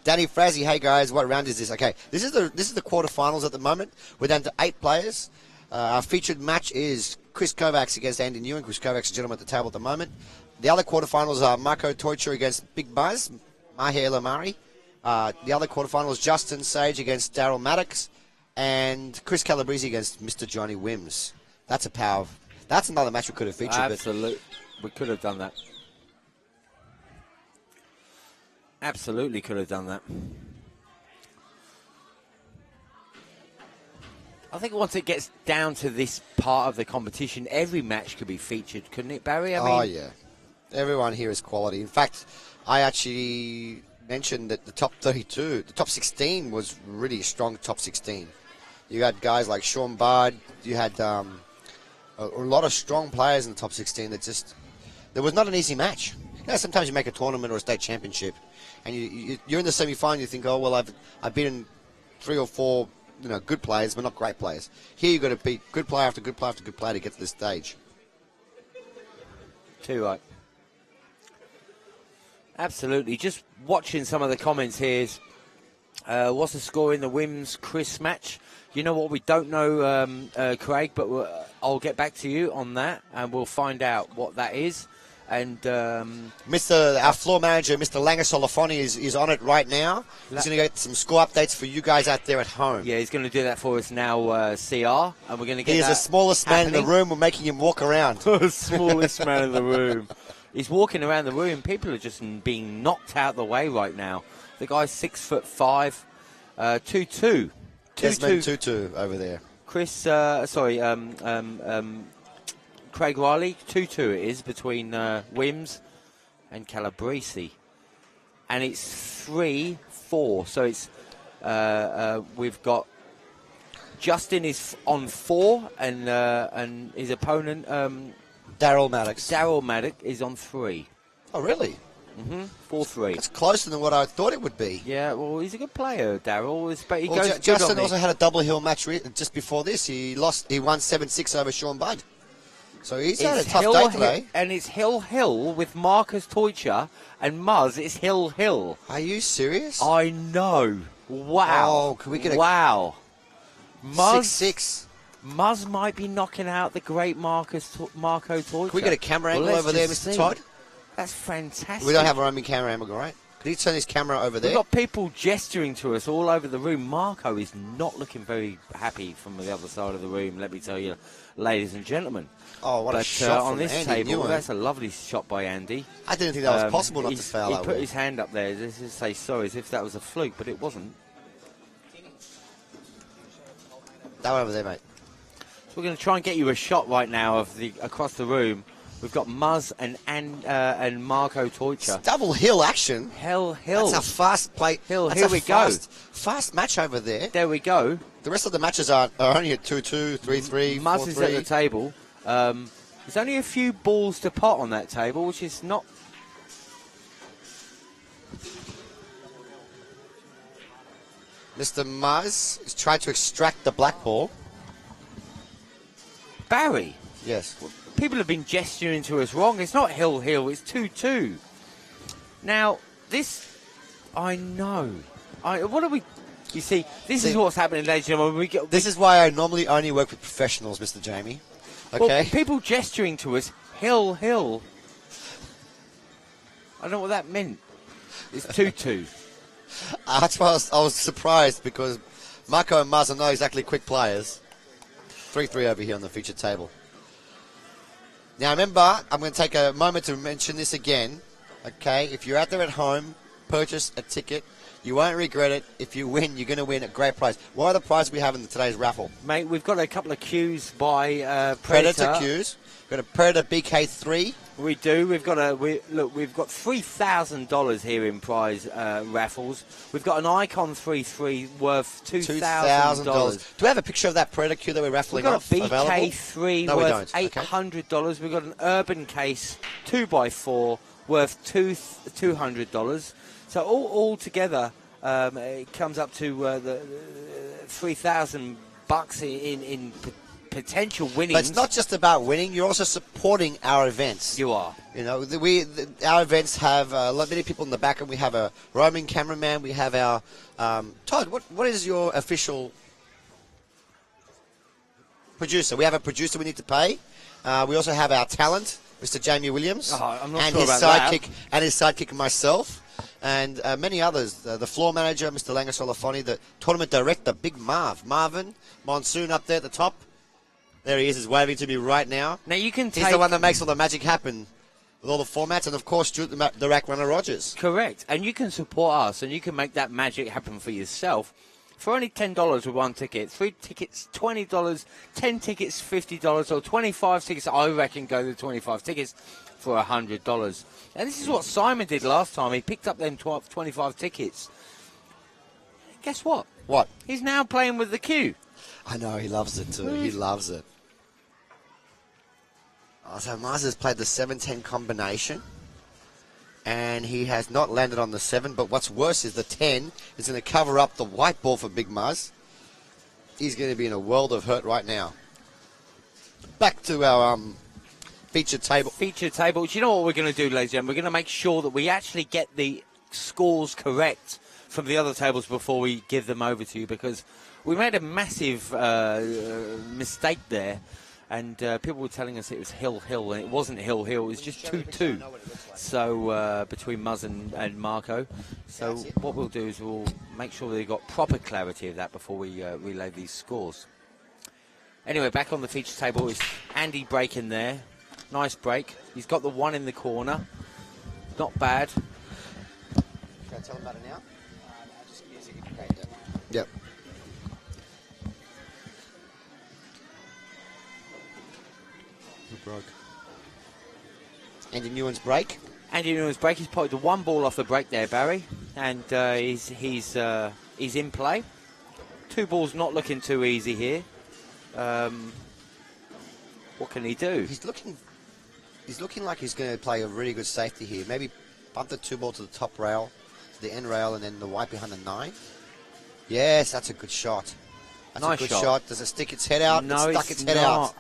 Danny Frazzy, hey guys, what round is this? Okay, this is the quarterfinals at the moment. We're down to 8 players. Our featured match is Chris Kovacs against Andy Ngyuen. Chris Kovacs is a gentleman at the table at the moment. The other quarterfinals are Marco Toicher against Big Buzz, Mahir Lamari. The other quarterfinals, Justin Sage against Daryl Maddox. And Chris Calabrese against Mr. Johnny Wims. That's a power. That's another match we could have featured. Absolutely. We could have done that. Absolutely could have done that. I think once it gets down to this part of the competition, every match could be featured, couldn't it, Barry? Oh, yeah. Everyone here is quality. In fact, I actually mentioned that the top 32, the top 16 was really a strong top 16. You had guys like Sean Bard. You had a lot of strong players in the top 16 that just... There was not an easy match. You know, sometimes you make a tournament or a state championship and you're in the semi-final, you think, oh, well, I've beaten 3 or 4 good players, but not great players. Here you've got to beat good player after good player after good player to get to this stage. Too right. Absolutely. Just watching some of the comments here is, what's the score in the Wims Chris match? You know what, we don't know, Craig, but I'll get back to you on that, and we'll find out what that is. And our floor manager, Mr. Langasolafoni, is on it right now. He's going to get some score updates for you guys out there at home. Yeah, he's going to do that for us now, CR, and we're going to get. He is the smallest man in the room. We're making him walk around. The smallest man in the room. He's walking around the room. People are just being knocked out the way right now. The guy's 6'5", 2'2". Desmond Tutu over there. Craig Riley, 2-2 it is between Wims and Calabrese. And it's 3-4. So it's we've got Justin is on 4 and his opponent Daryl Maddox. Daryl Maddox is on 3. Oh, really? 4-3. It's closer than what I thought it would be. Yeah, well, he's a good player, Daryl. But he Well, goes Justin also had a double hill match just before this. He won 7-6 over Sean Budd. So he's had a tough day today. And it's Hill with Marcus Teucher and Muzz. It's Hill. Are you serious? I know. Wow. Oh, can we get a wow. Muzz 6-6? Muzz might be knocking out the great Marco Teucher. Can we get a camera angle over there, Mr. Todd? That's fantastic. We don't have our own camera angle, right? Could you turn this camera over there? We've got people gesturing to us all over the room. Marco is not looking very happy from the other side of the room, let me tell you, ladies and gentlemen. Oh, what a shot on from this Andy table, Ngyuen. that's a lovely shot by Andy. I didn't think that was possible not to foul He that put way. his hand up there just to say sorry, as if that was a fluke, but it wasn't. That one over there, mate. So we're going to try and get you a shot right now of across the room. We've got Muzz and Marco Teucher. It's double hill action. Hill. That's a fast play. Hill, That's here a we go. Fast match over there. There we go. The rest of the matches are only at 2-2, 3-3, Muzz 4-3. is at the table. There's only a few balls to pot on that table, which is not... Mr. Muzz is trying to extract the black ball. Barry, Yes. people have been gesturing to us wrong. It's not Hill, it's 2-2. Now, this... I know. What are we... You see, this is what's happening, ladies and gentlemen. This is why I normally only work with professionals, Mr. Jamie. Okay? Well, people gesturing to us, Hill. I don't know what that meant. It's 2-2. That's why I was surprised, because Marco and Muzz are not exactly quick players. 3-3 over here on the featured table. Now, remember, I'm going to take a moment to mention this again. Okay? If you're out there at home, purchase a ticket. You won't regret it. If you win, you're going to win a great prize. What are the prizes we have in today's raffle? Mate, we've got a couple of cues by Predator cues. We've got a Predator BK3. We do. We've got $3,000 here in prize raffles. We've got an Icon 3-3 worth $2,000. Do we have a picture of that Predator cue that we're raffling off? We've got a BK3 No, worth $800. Okay. We've got an Urban Case 2x4 worth $200. So all together, it comes up to the $3,000 in potential winnings. But it's not just about winning. You're also supporting our events. You are. You know, our events have many people in the back, and we have a roaming cameraman. We have our Todd. What is your official producer? We have a producer we need to pay. We also have our talent, Mr. Jamie Williams, I'm not and sure his about sidekick, that. and his sidekick myself. And many others, the floor manager, Mr. Langasolafoni, the tournament director, Big Marvin Monsoon up there at the top. There he is, he's waving to me right now. Now you can He's the one that makes all the magic happen with all the formats, and of course, the rack runner Rogers. Correct, and you can support us, and you can make that magic happen for yourself. For only $10 with one ticket, 3 tickets $20, 10 tickets $50, or 25 tickets. I reckon go to 25 tickets for $100. And this is what Simon did last time. He picked up them 25 tickets. Guess what? What? He's now playing with the queue. I know, he loves it too. He loves it. Oh, so Mars has played the 7-10 combination, and he has not landed on the 7, but what's worse is the 10 is going to cover up the white ball for Big Mars. He's going to be in a world of hurt right now. Back to our feature table. Feature table. Do you know what we're going to do, ladies and gentlemen? We're going to make sure that we actually get the scores correct from the other tables before we give them over to you, because we made a massive mistake there. And people were telling us it was Hill, and it wasn't Hill. It was just 2-2. So between Muzz and Marco. So what we'll do is we'll make sure they've got proper clarity of that before we relay these scores. Anyway, back on the feature table is Andy breaking there. Nice break. He's got the one in the corner. Not bad. Can I tell him about it now? Just music. Okay, yep. Who broke? Andy Nguyen's break. Andy Nguyen's break. He's put the one ball off the break there, Barry, and he's in play. 2 balls not looking too easy here. What can he do? He's looking like he's going to play a really good safety here. Maybe bump the 2 ball to the top rail, to the end rail, and then the white behind the 9. Yes, that's a good shot. That's nice a good shot. Does it stick its head out? No, it stuck its head out.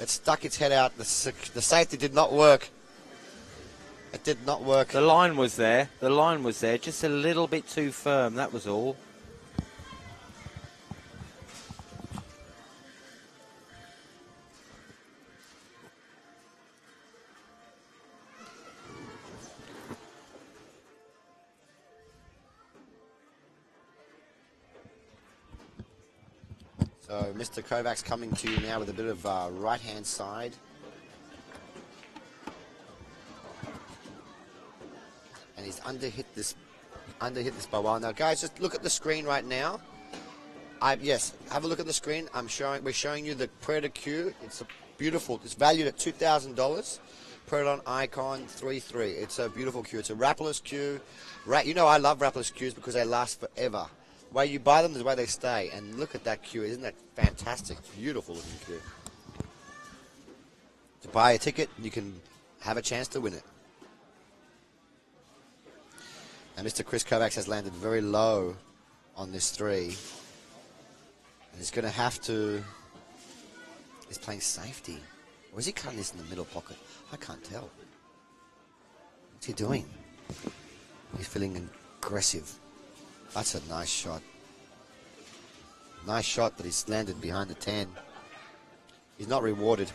It stuck its head out. The safety did not work. It did not work. The line was there. The line was there. Just a little bit too firm. That was all. So Mr. Kovacs coming to you now with a bit of right-hand side. And he's underhit this by one. Now, guys, just look at the screen right now. Yes, have a look at the screen. We're showing you the Predator Q. It's beautiful. It's valued at $2,000. Predator Icon 3.3. It's a beautiful Q. It's a wrapless Q. You know I love wrapless Qs because they last forever. The way you buy them is the way they stay. And look at that Q. Isn't that fantastic? Beautiful looking Q. To buy a ticket, you can have a chance to win it. And Mr. Chris Kovacs has landed very low on this 3. And he's going to have to... He's playing safety. Or is he cutting this in the middle pocket? I can't tell. What's he doing? He's feeling aggressive. That's a nice shot. Nice shot, but he's landed behind the 10. He's not rewarded.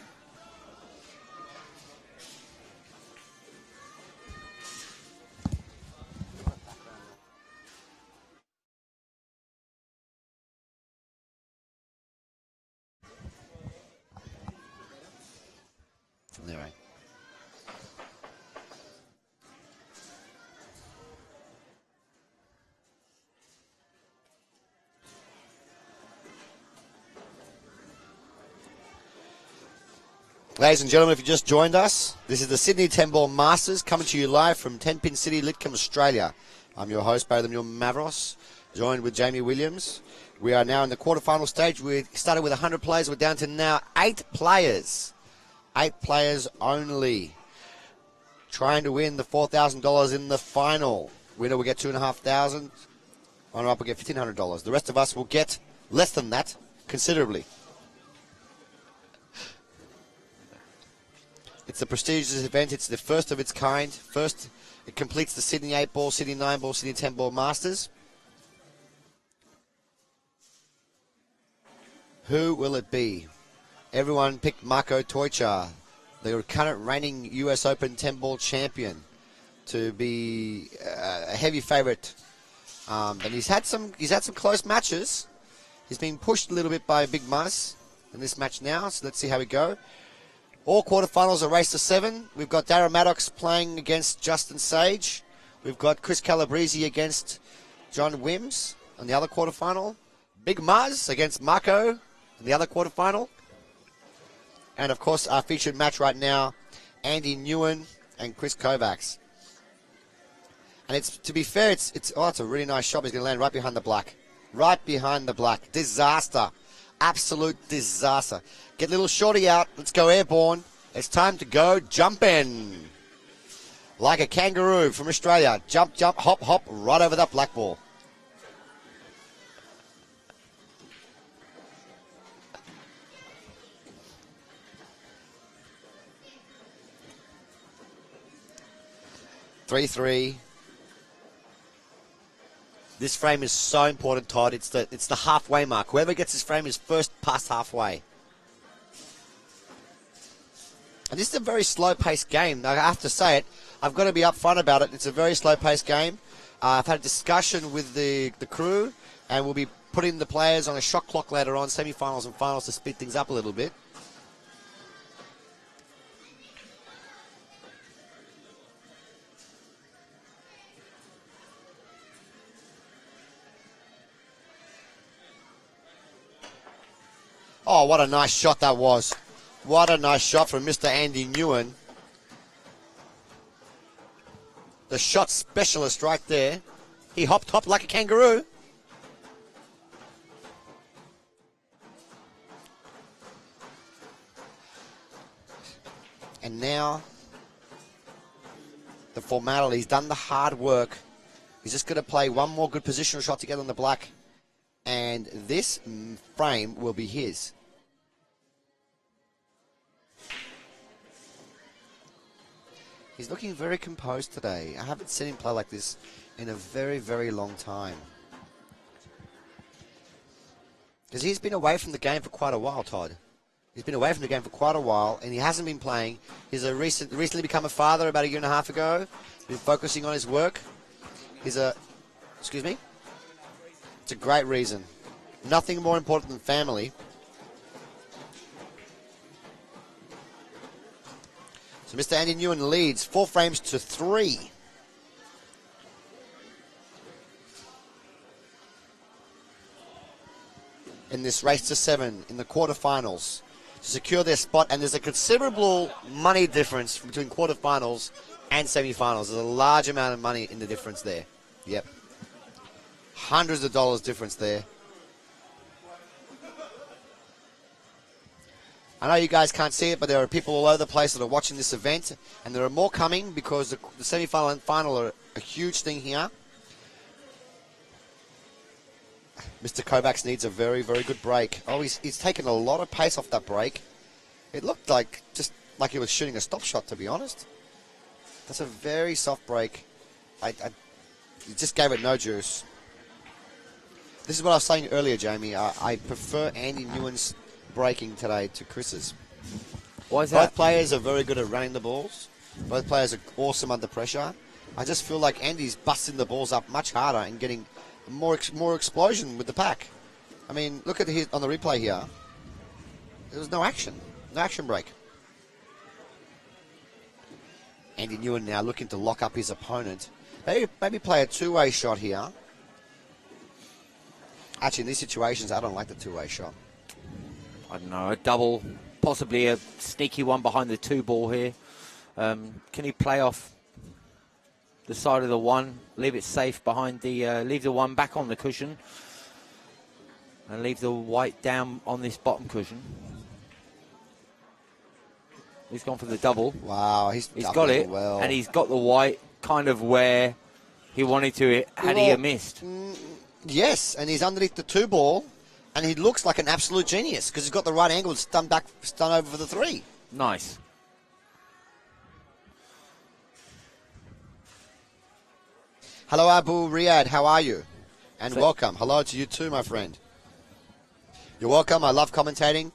Anyway. Ladies and gentlemen, if you just joined us, this is the Sydney 10-Ball Masters coming to you live from Tenpin City, Lidcombe, Australia. I'm your host, Bartholomew Mavros, joined with Jamie Williams. We are now in the quarterfinal stage. We started with 100 players. We're down to now 8 players. 8 players only. Trying to win the $4,000 in the final. Winner will get $2,500. Runner-up will get $1,500. The rest of us will get less than that, considerably. It's a prestigious event. It's the first of its kind. First, it completes the Sydney 8-Ball, Sydney 9-Ball, Sydney 10-Ball Masters. Who will it be? Everyone picked Marco Toicha, the current reigning US Open 10-Ball champion, to be a heavy favourite. And he's had some close matches. He's been pushed a little bit by Big Muzz in this match now, so let's see how we go. All quarterfinals are race to 7. We've got Darren Maddox playing against Justin Sage. We've got Chris Calabrese against John Wims on the other quarterfinal. Big Muzz against Marco in the other quarterfinal. And, of course, our featured match right now, Andy Ngyuen and Chris Kovacs. And it's, to be fair, it's a really nice shot. He's going to land right behind the black. Right behind the black. Disaster. Absolute disaster. Get little shorty out. Let's go airborne. It's time to go jumping. Like a kangaroo from Australia. Jump, jump, hop, hop, right over that black ball. Three. This frame is so important, Todd. It's the halfway mark. Whoever gets this frame is first past halfway. And this is a very slow-paced game. I have to say it. I've got to be upfront about it. It's a very slow-paced game. I've had a discussion with the crew, and we'll be putting the players on a shot clock later on, semi-finals and finals, to speed things up a little bit. Oh, what a nice shot that was. What a nice shot from Mr. Andy Ngyuen. The shot specialist right there. He hopped like a kangaroo. And now, the formality. He's done the hard work. He's just going to play one more good positional shot to get on the black. And this frame will be his. He's looking very composed today. I haven't seen him play like this in a very, very long time. Because he's been away from the game for quite a while, Todd. He's been away from the game for quite a while, and he hasn't been playing. He's recently become a father about a year and a half ago. He's been focusing on his work. Excuse me? It's a great reason. Nothing more important than family. So Mr. Andy Ngyuen leads 4 frames to 3. In this race to 7 in the quarterfinals to secure their spot, and there's a considerable money difference between quarterfinals and semifinals. There's a large amount of money in the difference there. Yep. Hundreds of dollars difference there. I know you guys can't see it, but there are people all over the place that are watching this event, and there are more coming because the semi-final and final are a huge thing here. Mr. Kovacs needs a very, very good break. Oh, he's taken a lot of pace off that break. It looked just like he was shooting a stop shot, to be honest. That's a very soft break. He just gave it no juice. This is what I was saying earlier, Jamie. I prefer Andy Nguyen's breaking today to Chris's. Why is that? Both players are very good at running the balls. Both players are awesome under pressure. I just feel like Andy's busting the balls up much harder and getting more explosion with the pack. I mean, look at on the replay here. There was no action. No action break. Andy Ngyuen now looking to lock up his opponent. Maybe play a two-way shot here. Actually, in these situations, I don't like the two-way shot. I don't know, a double, possibly a sneaky one behind the 2 ball here. Can he play off the side of the 1, leave it safe behind leave the 1 back on the cushion, and leave the white down on this bottom cushion? He's gone for the double. Wow, he's got it, well. And he's got the white kind of where he wanted to had he missed. Yes, and he's underneath the 2 ball, and he looks like an absolute genius because he's got the right angle and stun over for the 3. Nice. Hello, Abu Riyad. How are you? And welcome. Hello to you too, my friend. You're welcome. I love commentating.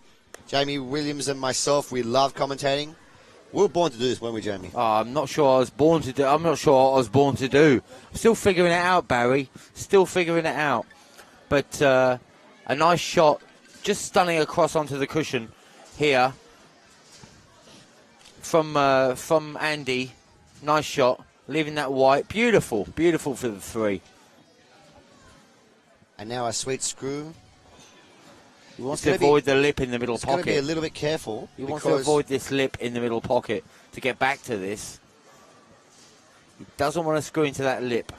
Jamie Williams and myself, we love commentating. We were born to do this, weren't we, Jamie? Oh, I'm not sure I was born to do. I'm not sure what I was born to do. I'm still figuring it out, Barry. Still figuring it out. But a nice shot, just stunning across onto the cushion here from Andy. Nice shot, leaving that white. Beautiful, beautiful for the 3. And now a sweet screw. He wants to avoid the lip in the middle pocket. He's got to be a little bit careful. He wants to avoid this lip in the middle pocket to get back to this. He doesn't want to screw into that lip.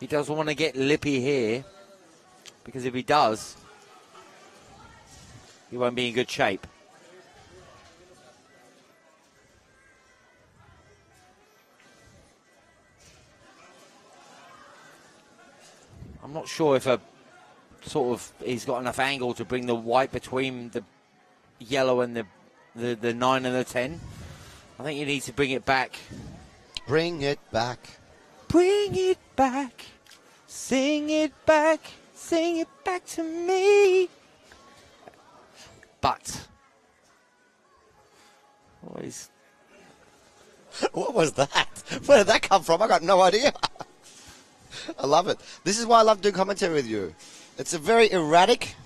He doesn't want to get lippy here, because if he does, he won't be in good shape. I'm not sure if he's got enough angle to bring the white between the yellow and the 9 and the 10. I think you need to bring it back. Bring it back. Bring it back. Sing it back. Sing it back to me. But always. What was that? Where did that come from? I got no idea. I love it. This is why I love doing commentary with you. It's a very erratic,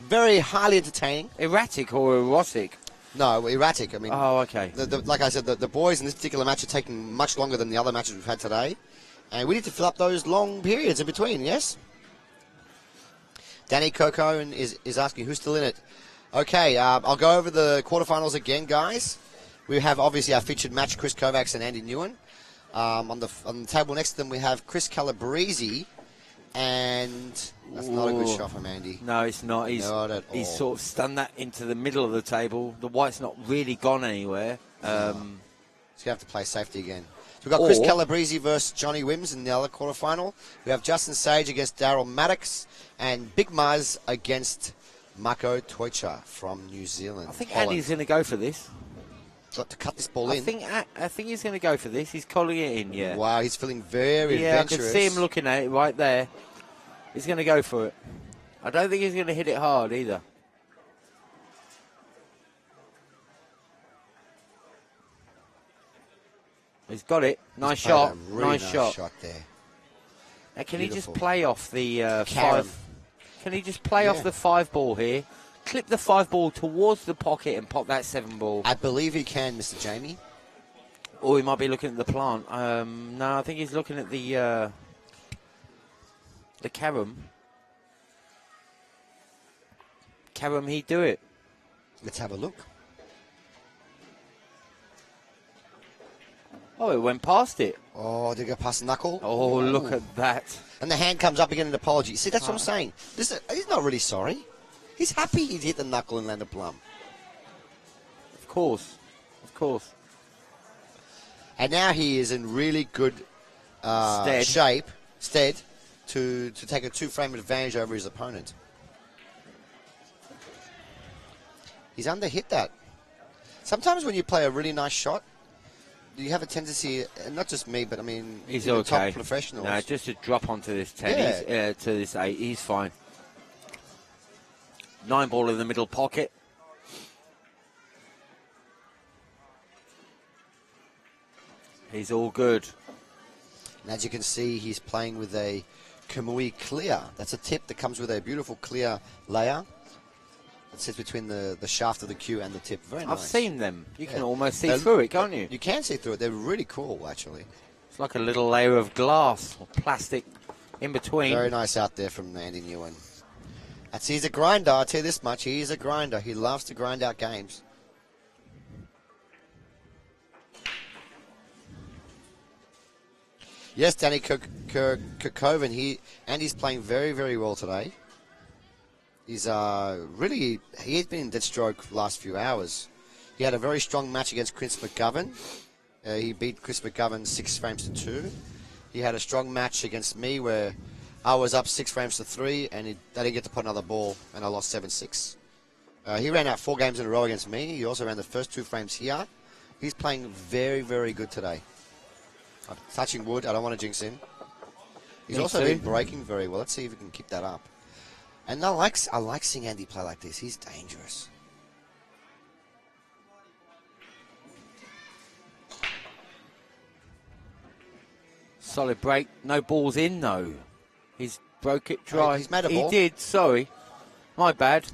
very highly entertaining. Erratic or erotic? No, erratic. I mean, oh, okay. Like I said, the boys in this particular match are taking much longer than the other matches we've had today. And we need to fill up those long periods in between, yes? Danny Coco is asking who's still in it. Okay, I'll go over the quarterfinals again, guys. We have obviously our featured match, Chris Kovacs and Andy Ngyuen. On the table next to them, we have Chris Calabrese, and that's not a good shot from Andy. No, it's not. He's sort of stunned that into the middle of the table. The white's not really gone anywhere. He's going to have to play safety again. So we've got Chris Calabrese versus Johnny Wims in the other quarterfinal. We have Justin Sage against Daryl Maddox, and Big Maz against Mako Toicha from New Zealand. I think Andy's going to go for this. Got to cut this ball in. I think he's going to go for this. He's calling it in, yeah. Wow, he's feeling very adventurous. I can see him looking at it right there. He's going to go for it. I don't think he's going to hit it hard either. He's got it. Nice shot. Really nice shot there. Now, can he just play off the 5? Can he just play off the 5 ball here? Clip the 5 ball towards the pocket and pop that 7 ball. I believe he can, Mr. Jamie. Or he might be looking at the plant. No, I think he's looking at the carom. Carom, he'd do it. Let's have a look. Oh, it went past it. Oh, did it go past the knuckle? Oh, look at that. And the hand comes up again in apology. See, that's what I'm saying. He's not really sorry. He's happy he hit the knuckle and landed plumb. Of course. Of course. And now he is in really good stead to take a 2-frame advantage over his opponent. He's under-hit that. Sometimes when you play a really nice shot, you have a tendency, not just me, but I mean, he's the okay. top professionals. No, just to drop onto this 10, to this 8, he's fine. 9 ball in the middle pocket. He's all good. And as you can see, he's playing with a Kamui clear. That's a tip that comes with a beautiful clear layer. It sits between the shaft of the cue and the tip. Very nice. I've seen them. You can almost see through it, can't you? You can see through it. They're really cool, actually. It's like a little layer of glass or plastic in between. Very nice out there from Andy Ngyuen. He's a grinder, I'll tell you this much. He is a grinder. He loves to grind out games. Yes, Danny Kokoven, Andy's playing very, very well today. He's he's been in dead stroke the last few hours. He had a very strong match against Chris McGovern. He beat Chris McGovern 6 frames to 2. He had a strong match against me where I was up 6 frames to 3, and they didn't get to put another ball, and I lost 7-6. He ran out 4 games in a row against me. He also ran the first 2 frames here. He's playing very, very good today. I'm touching wood. I don't want to jinx him. He's also been breaking very well. Let's see if we can keep that up. And I like seeing Andy play like this. He's dangerous. Solid break. No balls in, though. He's broke it dry. He's made a ball. He did, sorry. My bad.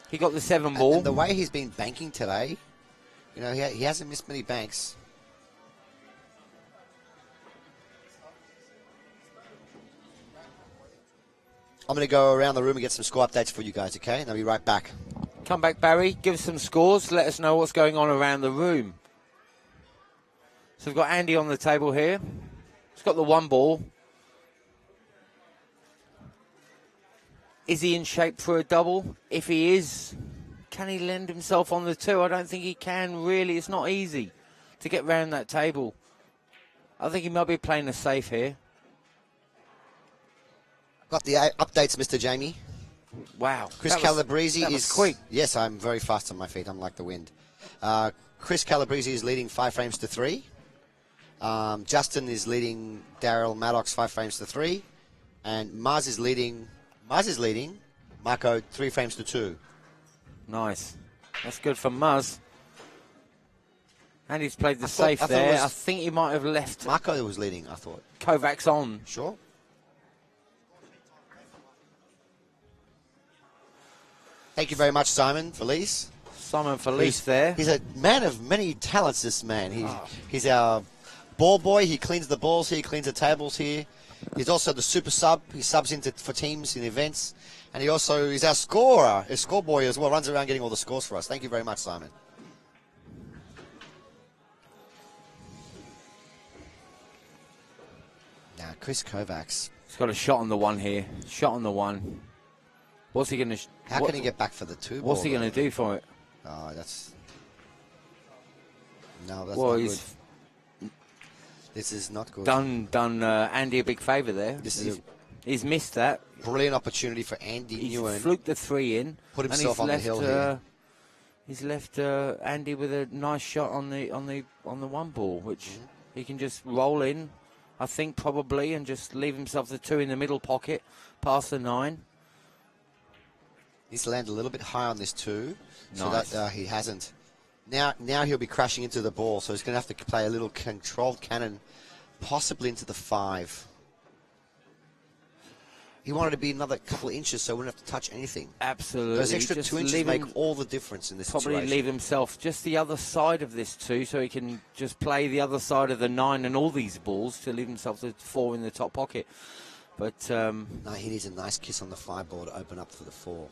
He got the 7 ball. And the way he's been banking today, you know, he hasn't missed many banks. I'm going to go around the room and get some score updates for you guys, okay? And I'll be right back. Come back, Barry. Give us some scores. Let us know what's going on around the room. So we've got Andy on the table here. He's got the 1 ball. Is he in shape for a double? If he is, can he lend himself on the 2? I don't think he can, really. It's not easy to get round that table. I think he might be playing it safe here. Got the updates, Mr. Jamie. Wow. Chris Calabrese is quick. Yes, I'm very fast on my feet. I'm like the wind. Chris Calabrese is leading 5 frames to 3. Justin is leading Daryl Maddox 5 frames to 3. And Maz is leading Marco 3 frames to 2. Nice. That's good for Maz. And he's played the safe there. I think he might have left Marco was leading, I thought. Kovacs on. Sure. Thank you very much, Simon Felice. Simon Felice there. He's a man of many talents, this man. He's our ball boy. He cleans the balls here. He cleans the tables here. He's also the super sub. He subs for teams in events. And he also is our scorer, a score boy as well, runs around getting all the scores for us. Thank you very much, Simon. Now, Chris Kovacs. He's got a shot on the one here. Shot on the one. What's he going to... How can he get back for the 2 ball? What's he going to do for it? Oh, that's... No, that's Well, not good. This is not good. Done Andy a big favour there. He's missed that. Brilliant opportunity for Andy He's Ngyuen. fluked the 3 in. Put himself on the hill here. He's left Andy with a nice shot on the 1 ball, which he can just roll in, I think, probably, and just leave himself the 2 in the middle pocket, past the 9. He's landed a little bit high on this 2, Nice. so that he hasn't. Now he'll be crashing into the ball, so he's going to have to play a little controlled cannon, possibly into the 5. He wanted to be another couple of inches so he wouldn't have to touch anything. Absolutely. Those extra Just 2 inches leave make him- all the difference in this Probably situation. leave himself just the other side of this 2, so he can just play the other side of the 9 and all these balls to leave himself the 4 in the top pocket. But No, he needs a nice kiss on the 5 ball to open up for the 4.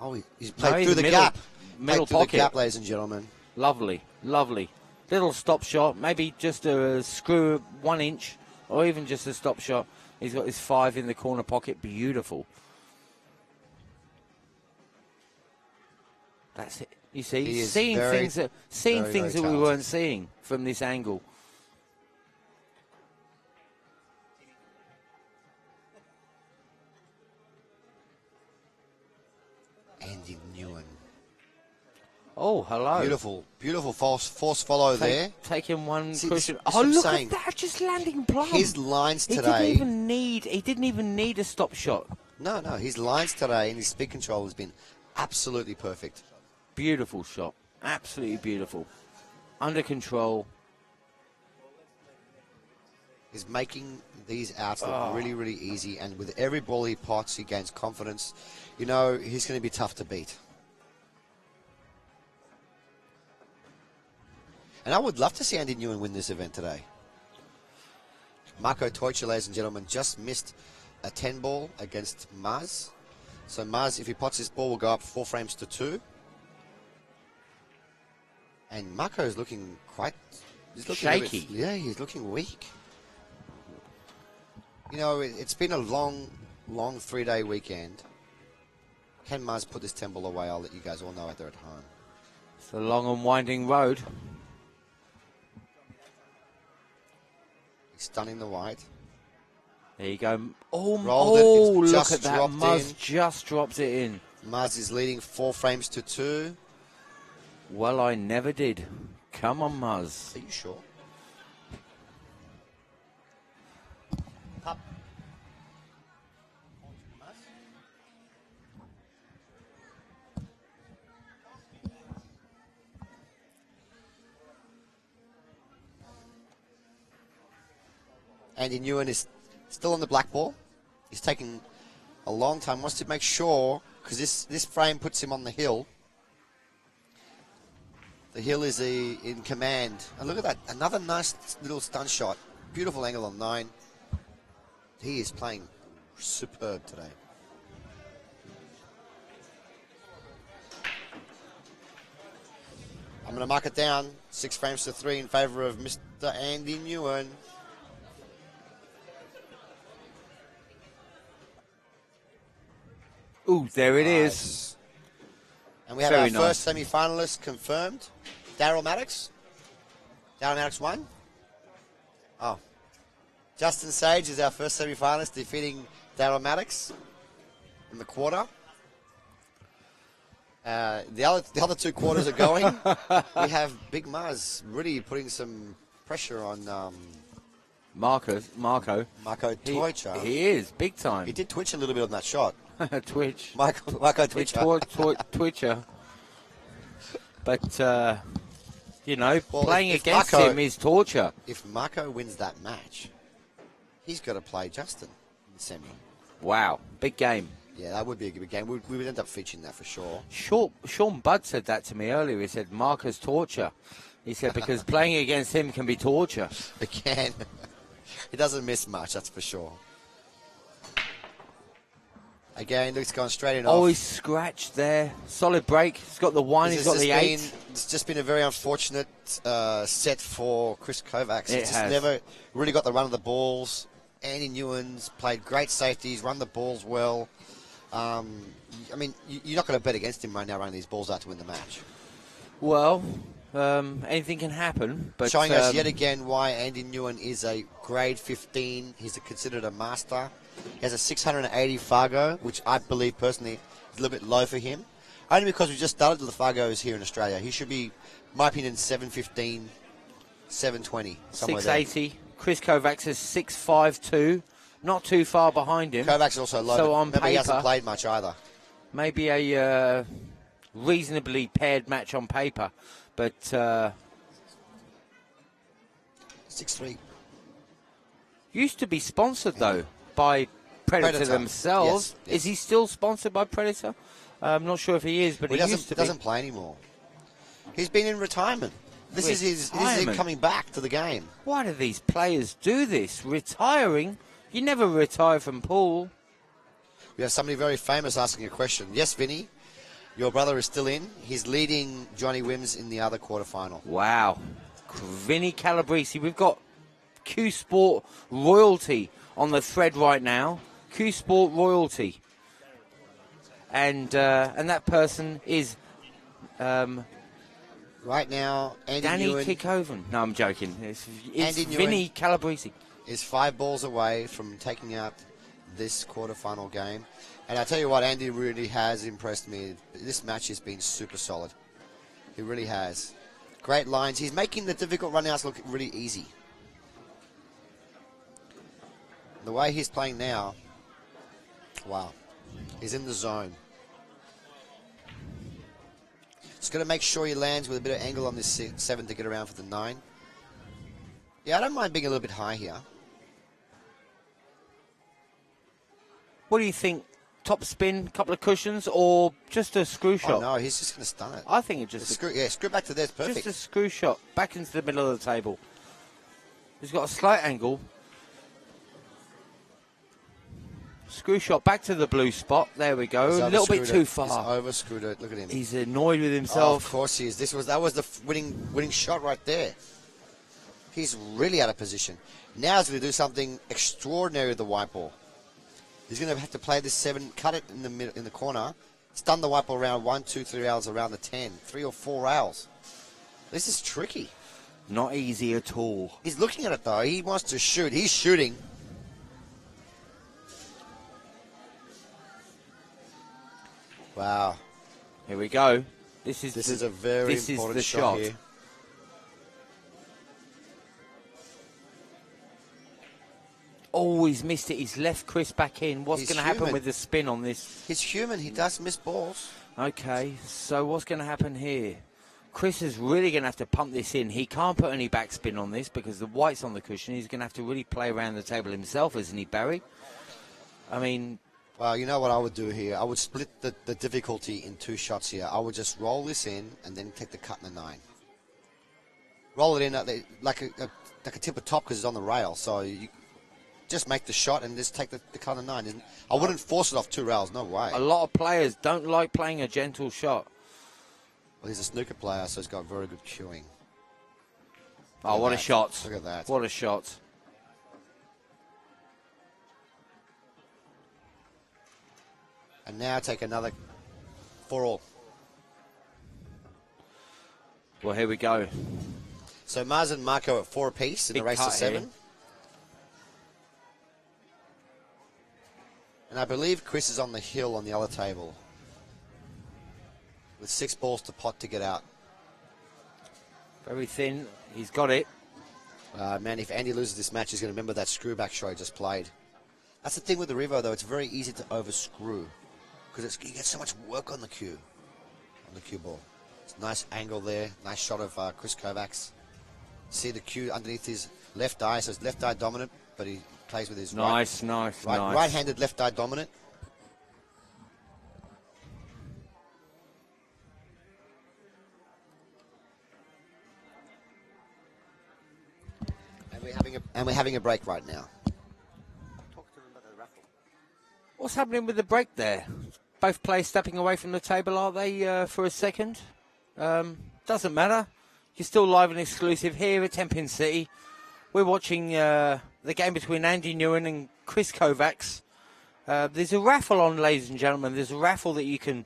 Oh, he's No, played he's through the middle- gap. middle Played through pocket. the gap, ladies and gentlemen. lovely, lovely. Little stop shot, maybe just a screw 1 inch, or even just a stop shot. He's got his 5 in the corner pocket. Beautiful. That's it. You see, He is seeing very, things that very we talented. weren't seeing from this angle. Andy Ngyuen. Oh, hello. Beautiful force follow there. Taking one See, cushion. this Oh, is look what I'm at saying. that! Just landing plumb. His lines He today. didn't even need a stop shot. No, his lines today and his speed control has been absolutely perfect. Beautiful shot. Absolutely beautiful. Under control. He's making these outs look really, really easy, and with every ball he pots, he gains confidence. You know, he's going to be tough to beat. And I would love to see Andy Ngyuen win this event today. Marco Teucher, ladies and gentlemen, just missed a 10 ball against Maz. So Maz, if he pots this ball, will go up 4 frames to 2. And Marco is looking he's looking shaky. Yeah, he's looking weak. You know, it's been a long 3-day weekend. Can Maz put this 10 ball away? I'll let you guys all know out there at home. It's a long and winding road. He's stunning the white. There you go. Oh, Rolled it. It's look just at that. dropped Muzz in. just drops it in. Maz is leading 4 frames to 2. Well, I never did. Come on, Muzz. Are you sure? Up. Andy Ngyuen is still on the black ball. He's taking a long time. Wants to make sure, because this frame puts him on the hill. The hill is in command. And look at that. Another nice little stun shot. Beautiful angle on 9. He is playing superb today. I'm going to mark it down. 6 frames to 3 in favour of Mr. Andy Ngyuen. Ooh, there it is. Nice. And we have Very our nice. first semi-finalist confirmed. Daryl Maddox. Daryl Maddox won. Oh. Justin Sage is our first semi-finalist, defeating Daryl Maddox in the quarter. The other 2 quarters are going. We have Big Maz really putting some pressure on Marco. Marco Teucher. He is, big time. He did twitch a little bit on that shot. Twitch. Marco Teucher. Twitcher. But, you know, Well, playing if against Marco- him is torture. If Marco wins that match, he's got to play Justin in the semi. Wow, big game. Yeah, that would be a good game. We would end up featuring that for sure. Sean Budd said that to me earlier. He said, Marcus torture. He said, because playing against him can be torture. It can. He doesn't miss much, that's for sure. Again, Luke's gone straight in Oh, off. he's scratched there. Solid break. He's got the one. He's got the 8. It's just been a very unfortunate set for Chris Kovacs. He's just has. never really got the run of the balls. Andy Nguyen's played great safeties, run the balls well. I mean, you're not going to bet against him right now running these balls out to win the match. Well, anything can happen. But showing us yet again why Andy Ngyuen is a grade 15. He's considered a master. He has a 680 Fargo, which I believe personally is a little bit low for him. Only because we just started the Fargos here in Australia. He should be, in my opinion, 715, 720, somewhere 680. There. Chris Kovacs is 652. Not too far behind him. Kovacs is also low. So on remember, paper, he hasn't played much either. Maybe a reasonably paired match on paper, but 6-3. Used to be sponsored though by Predator themselves. Yes. Is he still sponsored by Predator? I'm not sure if he is, but he used to be. Doesn't play anymore. He's been in retirement. This is him coming back to the game. Why do these players do this? Retiring? You never retire from pool. We have somebody very famous asking a question. Yes, Vinny, your brother is still in. He's leading Johnny Wims in the other quarterfinal. Wow. Vinny Calabrese. We've got Q Sport royalty on the thread right now. Q Sport royalty. And that person is right now, Andy Danny Ngyuen, Kikoven. No, I'm joking. It's Andy Vinny Calabrese. Is 5 balls away from taking out this quarterfinal game. And I tell you what, Andy really has impressed me. This match has been super solid. He really has. Great lines. He's making the difficult runouts look really easy. The way he's playing now, wow. He's in the zone. Just got to make sure he lands with a bit of angle on this 7 to get around for the 9. Yeah, I don't mind being a little bit high here. What do you think? Top spin, couple of cushions, or just a screw shot? Oh, no, he's just going to stun it. I think it's just screw back to there. It's perfect. Just a screw shot back into the middle of the table. He's got a slight angle. Screw shot back to the blue spot. There we go. A little bit too far. He's over-screwed it. Look at him. He's annoyed with himself. Oh, of course he is. That was the winning shot right there. He's really out of position. Now he's going to do something extraordinary with the white ball. He's going to have to play this 7, cut it in the corner, stun the white ball around 1, 2, 3 rails around the 10, 3 or 4 rails. This is tricky. Not easy at all. He's looking at it though. He wants to shoot. He's shooting. Wow. Here we go. This is a very important shot here. Oh, he's missed it. He's left Chris back in. What's going to happen with the spin on this? He's human. He does miss balls. Okay, so what's going to happen here? Chris is really going to have to pump this in. He can't put any backspin on this because the white's on the cushion. He's going to have to really play around the table himself, isn't he, Barry? I mean... Well, you know what I would do here? I would split the difficulty in 2 shots here. I would just roll this in and then take the cut in the 9. Roll it in like a tip of top because it's on the rail. So you just make the shot and just take the cut in the 9. I wouldn't force it off 2 rails. No way. A lot of players don't like playing a gentle shot. Well, he's a snooker player, so he's got very good cueing. Oh, what a shot. Look at that. What a shot. And now take another 4 all. Well, here we go. So Mars and Marco at 4 apiece in the race to 7. Here. And I believe Chris is on the hill on the other table. With 6 balls to pot to get out. Very thin. He's got it. Man, if Andy loses this match, he's going to remember that screw back shot he just played. That's the thing with the Revo, though. It's very easy to overscrew. Because you get so much work on the cue. On the cue ball. It's a nice angle there. Nice shot of Chris Kovacs. See the cue underneath his left eye. So it's left eye dominant, but he plays with his right-handed left eye dominant. And we're having a break right now. Talk to him about the raffle. What's happening with the break there? Both players stepping away from the table, are they, for a second? Doesn't matter. You're still live and exclusive here at Tenpin City. We're watching the game between Andy Ngyuen and Chris Kovacs. There's a raffle on, ladies and gentlemen. There's a raffle that you can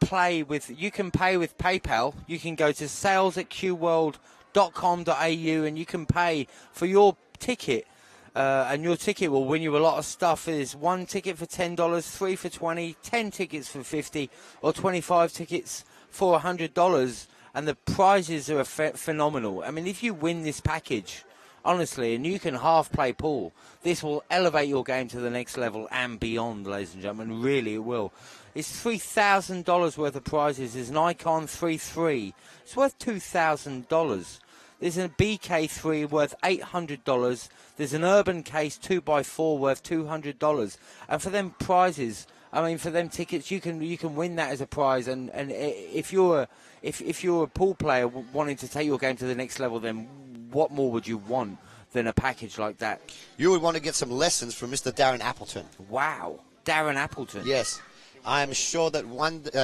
play with. You can pay with PayPal. You can go to sales@qworld.com.au and you can pay for your ticket. And your ticket will win you a lot of stuff. There's 1 ticket for $10, 3 for $20, 10 tickets for $50, or 25 tickets for $100. And the prizes are phenomenal. I mean, if you win this package, honestly, and you can half play pool, this will elevate your game to the next level and beyond, ladies and gentlemen. Really, it will. It's $3,000 worth of prizes. There's an Icon 3-3. It's worth $2,000. There's a BK3 worth $800. There's an Urban Case 2x4 worth $200. And for them prizes, I mean, for them tickets, you can win that as a prize. And if you're a pool player wanting to take your game to the next level, then what more would you want than a package like that? You would want to get some lessons from Mr. Darren Appleton. Wow, Darren Appleton. Yes, I am sure that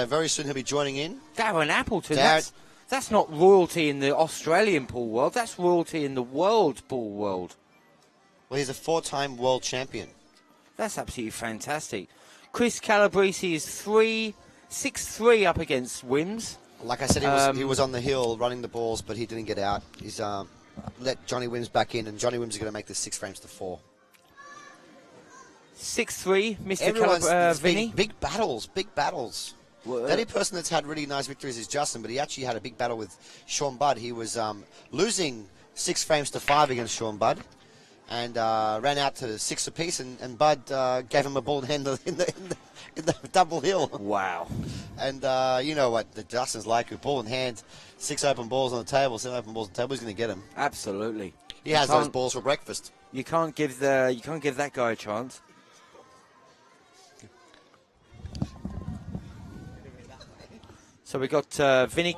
very soon he'll be joining in. Darren Appleton. That's not royalty in the Australian pool world. That's royalty in the world pool world. Well, he's a 4-time world champion. That's absolutely fantastic. Chris Calabrese is 6-3 up against Wims. Like I said, he was on the hill running the balls, but he didn't get out. He's let Johnny Wims back in, and Johnny Wims is going to make the 6 frames to 4. 6-3, Mr. Vinny. Big battles. The only person that's had really nice victories is Justin, but he actually had a big battle with Sean Budd. He was losing 6 frames to 5 against Sean Budd, and ran out to 6 apiece, and Budd gave him a ball in hand in the double hill. Wow. And you know what Justin's like, with ball in hand, 6 open balls on the table, 7 open balls on the table, he's going to get him. Absolutely. He has those balls for breakfast. You can't give that guy a chance. So we got Vinny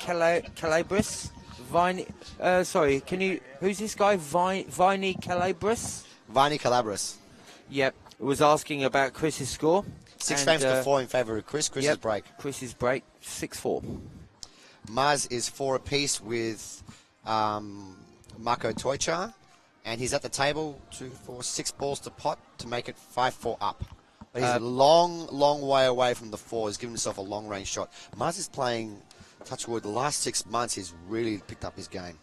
Calabris. Sorry, who's this guy? Vinny Calabris? Vinny Calabris. Yep. Was asking about Chris's score. 6 frames to 4 in favour of Chris. Chris's break. Chris's break, 6-4. Maz is 4 apiece with Marco Toichar, and he's at the table 2, 4, 6 balls to pot to make it 5-4 up. But he's a long way away from the 4. He's given himself a long-range shot. Maz is playing, touch wood, the last 6 months he's really picked up his game.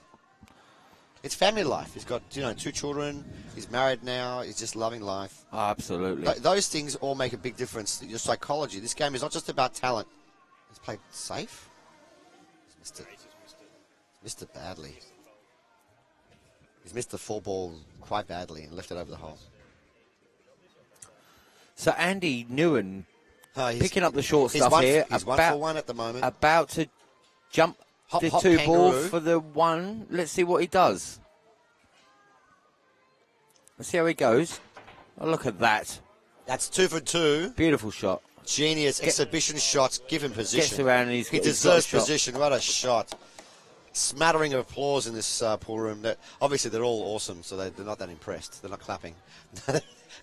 It's family life. He's got 2 children. He's married now. He's just loving life. Oh, absolutely. Those things all make a big difference. Your psychology. This game is not just about talent. He's played safe. He's missed it badly. He's missed the 4 ball quite badly and left it over the hole. So Andy Ngyuen picking up the short stuff here. He's 1 for 1 at the moment. About to jump the 2 ball for the 1. Let's see what he does. Let's see how he goes. Oh, look at that. That's 2 for 2. Beautiful shot. Genius exhibition shots. Give him position. Gets around and he deserves position. What a shot. Smattering of applause in this pool room. Obviously, they're all awesome, so they're not that impressed. They're not clapping.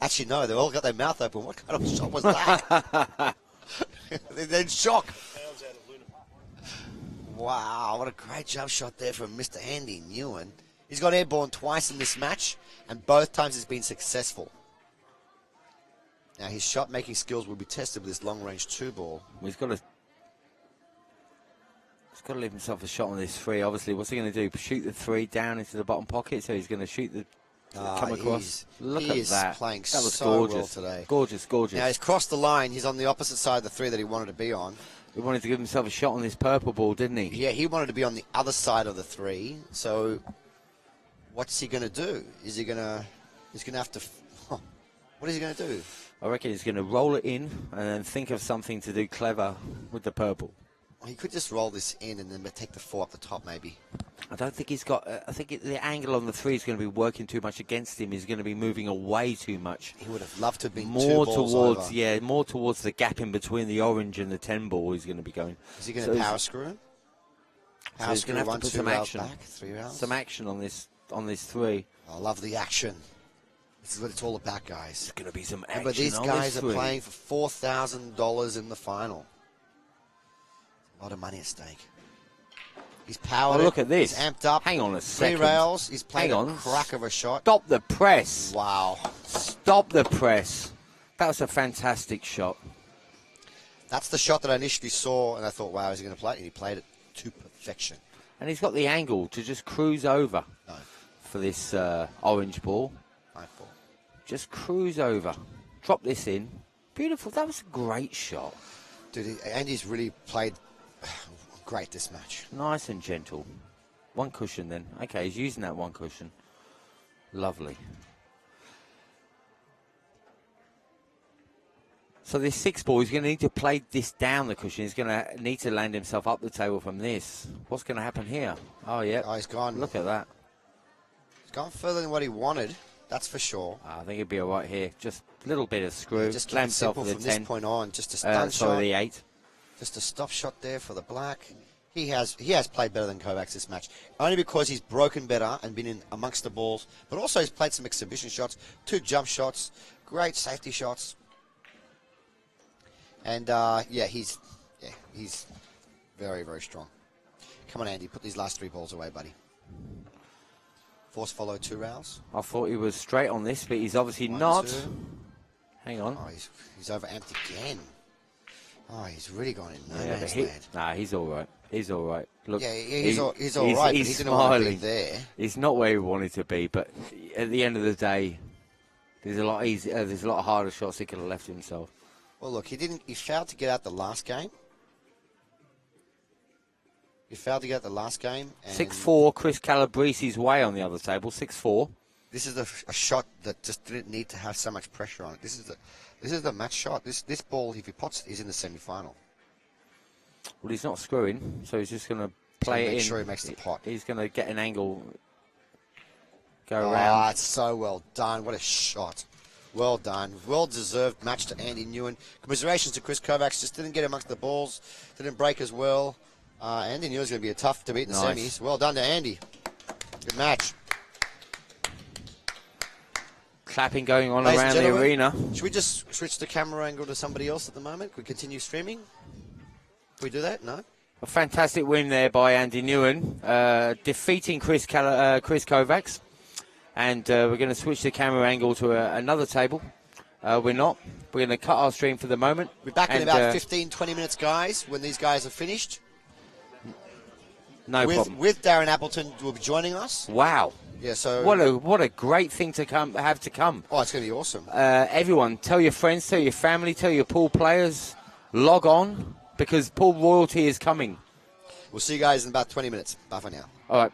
Actually, no, they all got their mouth open. What kind of shot was that? They're in shock. Wow, what a great jump shot there from Mr. Andy Ngyuen. He's got airborne twice in this match, and both times it's been successful. Now, his shot-making skills will be tested with this long-range 2 ball. Well, he's got to leave himself a shot on this 3. Obviously, what's he going to do? Shoot the 3 down into the bottom pocket, so he's going to shoot the... come across. Look at that. Playing that was so gorgeous. well today. Gorgeous. Now he's crossed the line. He's on the opposite side of the 3 that he wanted to be on. He wanted to give himself a shot on this purple ball, didn't he? Yeah, he wanted to be on the other side of the 3. So, what's he going to do? He's going to have to. What is he going to do? I reckon he's going to roll it in and then think of something to do clever with the purple. Well, he could just roll this in and then take the 4 up the top, maybe. I don't think he's got. I think the angle on the 3 is going to be working too much against him. He's going to be moving away too much. He would have loved to have been more 2 balls towards, over. yeah, more towards the gap in between the orange and the 10 ball. He's going to be going. Is he going to power screw? So he's going to have to put some action, back, 3 rounds. some action on this 3. I love the action. This is what it's all about, guys. There's going to be some action. But these guys are playing for $4,000 in the final. A lot of money at stake. He's powered. Look at this. He's amped up. Hang on a second. 3 rails. He's playing a crack of a shot. Stop the press. Wow. Stop the press. That was a fantastic shot. That's the shot that I initially saw, and I thought, wow, is he going to play it? And he played it to perfection. And he's got the angle to just cruise over No. for this orange ball. 5-4. Just cruise over. Drop this in. Beautiful. That was a great shot. Dude, Andy's really played great this match. Nice and gentle. One cushion then. Okay, he's using that one cushion. Lovely. So this 6 ball, he's going to need to play this down the cushion. He's going to need to land himself up the table from this. What's going to happen here? Oh, yeah. Oh, he's gone. Look at that. He's gone further than what he wanted. That's for sure. I think he'd be all right here. Just a little bit of screw. Yeah, just keep it simple from this point on. Just a stun shot. The 8. Just a stop shot there for the black. He has played better than Kovacs this match. Only because he's broken better and been in amongst the balls. But also he's played some exhibition shots. 2 jump shots. Great safety shots. And, he's very, very strong. Come on, Andy. Put these last 3 balls away, buddy. Force follow 2 rails. I thought he was straight on this, but he's obviously 1, not. 2. Hang on. Oh, he's over amped again. Oh, he's really gone in no Yeah, man's but land. nah, he's all right. He's all right. Look, he's all right, but he didn't want to be there. He's not where he wanted to be, but at the end of the day, there's a lot of harder shots he could have left himself. Well, look, he failed to get out the last game. He failed to get out the last game. 6-4, Chris Calabresi's way on the other table. 6-4. This is a shot that just didn't need to have so much pressure on it. This is the match shot. This ball, if he pots it, is in the semi-final. Well, he's not screwing, so he's just going to play it in. Make sure he makes the pot. He's going to get an angle, go around. around. Oh, it's so well done. What a shot. Well done. Well-deserved match to Andy Ngyuen. Commiserations to Chris Kovacs. Just didn't get amongst the balls. Didn't break as well. Andy Nguyen's going to be a tough to beat in the semis. Well done to Andy. Good match. Clapping going on Ladies around the arena. Should we just switch the camera angle to somebody else at the moment? Can we continue streaming? Can we do that? No? A fantastic win there by Andy Ngyuen, defeating Chris Kovacs. And we're going to switch the camera angle to another table. We're not. We're going to cut our stream for the moment. We're back in about 15, 20 minutes, guys, when these guys are finished. No problem. With Darren Appleton will be joining us. Wow. Yeah, so what a great thing to have to come. Oh, it's going to be awesome. Everyone, tell your friends, tell your family, tell your pool players, log on because pool royalty is coming. We'll see you guys in about 20 minutes. Bye for now. All right.